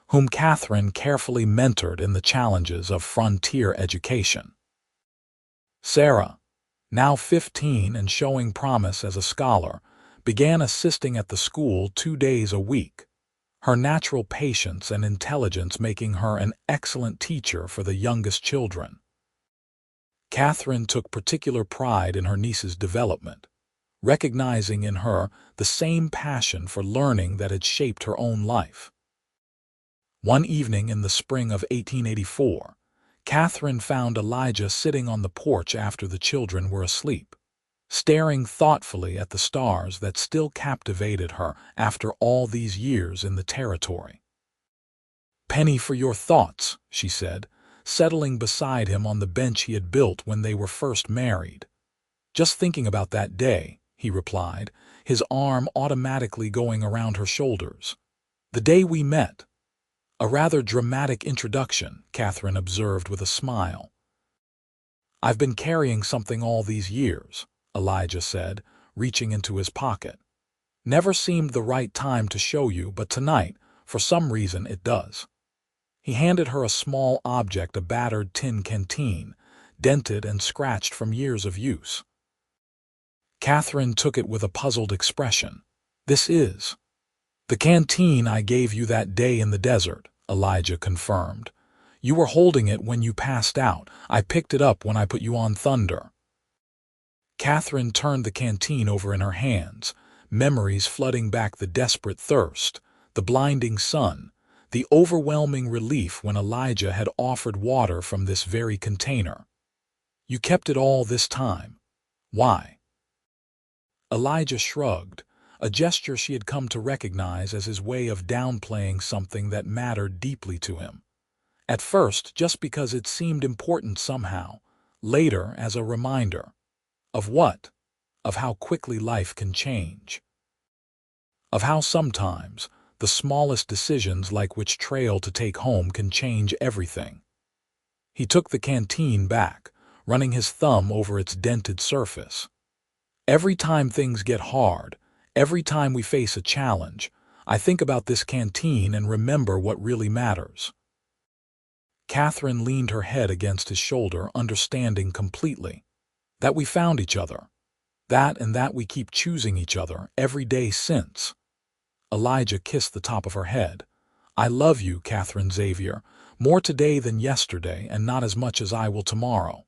whom Katherine carefully mentored in the challenges of frontier education. Sarah, now 15 and showing promise as a scholar, began assisting at the school 2 days a week, her natural patience and intelligence making her an excellent teacher for the youngest children. Katherine took particular pride in her niece's development, recognizing in her the same passion for learning that had shaped her own life. One evening in the spring of 1884, Katherine found Elijah sitting on the porch after the children were asleep, staring thoughtfully at the stars that still captivated her after all these years in the territory. "Penny for your thoughts," she said, settling beside him on the bench he had built when they were first married. "Just thinking about that day," he replied, his arm automatically going around her shoulders. "The day we met." "A rather dramatic introduction," Katherine observed with a smile. "I've been carrying something all these years," Elijah said, reaching into his pocket. "Never seemed the right time to show you, but tonight, for some reason, it does." He handed her a small object, a battered tin canteen, dented and scratched from years of use. Katherine took it with a puzzled expression. "This is the canteen I gave you that day in the desert," Elijah confirmed. "You were holding it when you passed out. I picked it up when I put you on Thunder." Katherine turned the canteen over in her hands, memories flooding back: the desperate thirst, the blinding sun, the overwhelming relief when Elijah had offered water from this very container. "You kept it all this time. Why?" Elijah shrugged, a gesture she had come to recognize as his way of downplaying something that mattered deeply to him. At first, just because it seemed important somehow. Later, as a reminder. Of what? Of how quickly life can change. Of how sometimes the smallest decisions, like which trail to take home, can change everything. He took the canteen back, running his thumb over its dented surface. "Every time things get hard, every time we face a challenge, I think about this canteen and remember what really matters." Katherine leaned her head against his shoulder, understanding completely. "That we found each other. That and that we keep choosing each other every day since." Elijah kissed the top of her head. "I love you, Katherine Xavier, more today than yesterday, and not as much as I will tomorrow."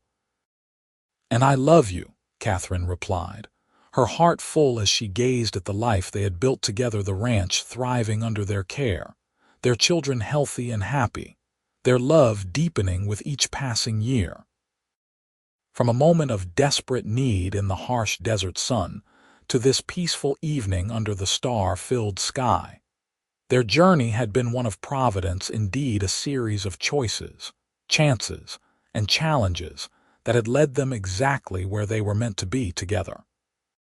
"And I love you," Katherine replied, her heart full as she gazed at the life they had built together, the ranch thriving under their care, their children healthy and happy, their love deepening with each passing year. From a moment of desperate need in the harsh desert sun to this peaceful evening under the star-filled sky, their journey had been one of providence, indeed a series of choices, chances, and challenges that had led them exactly where they were meant to be together.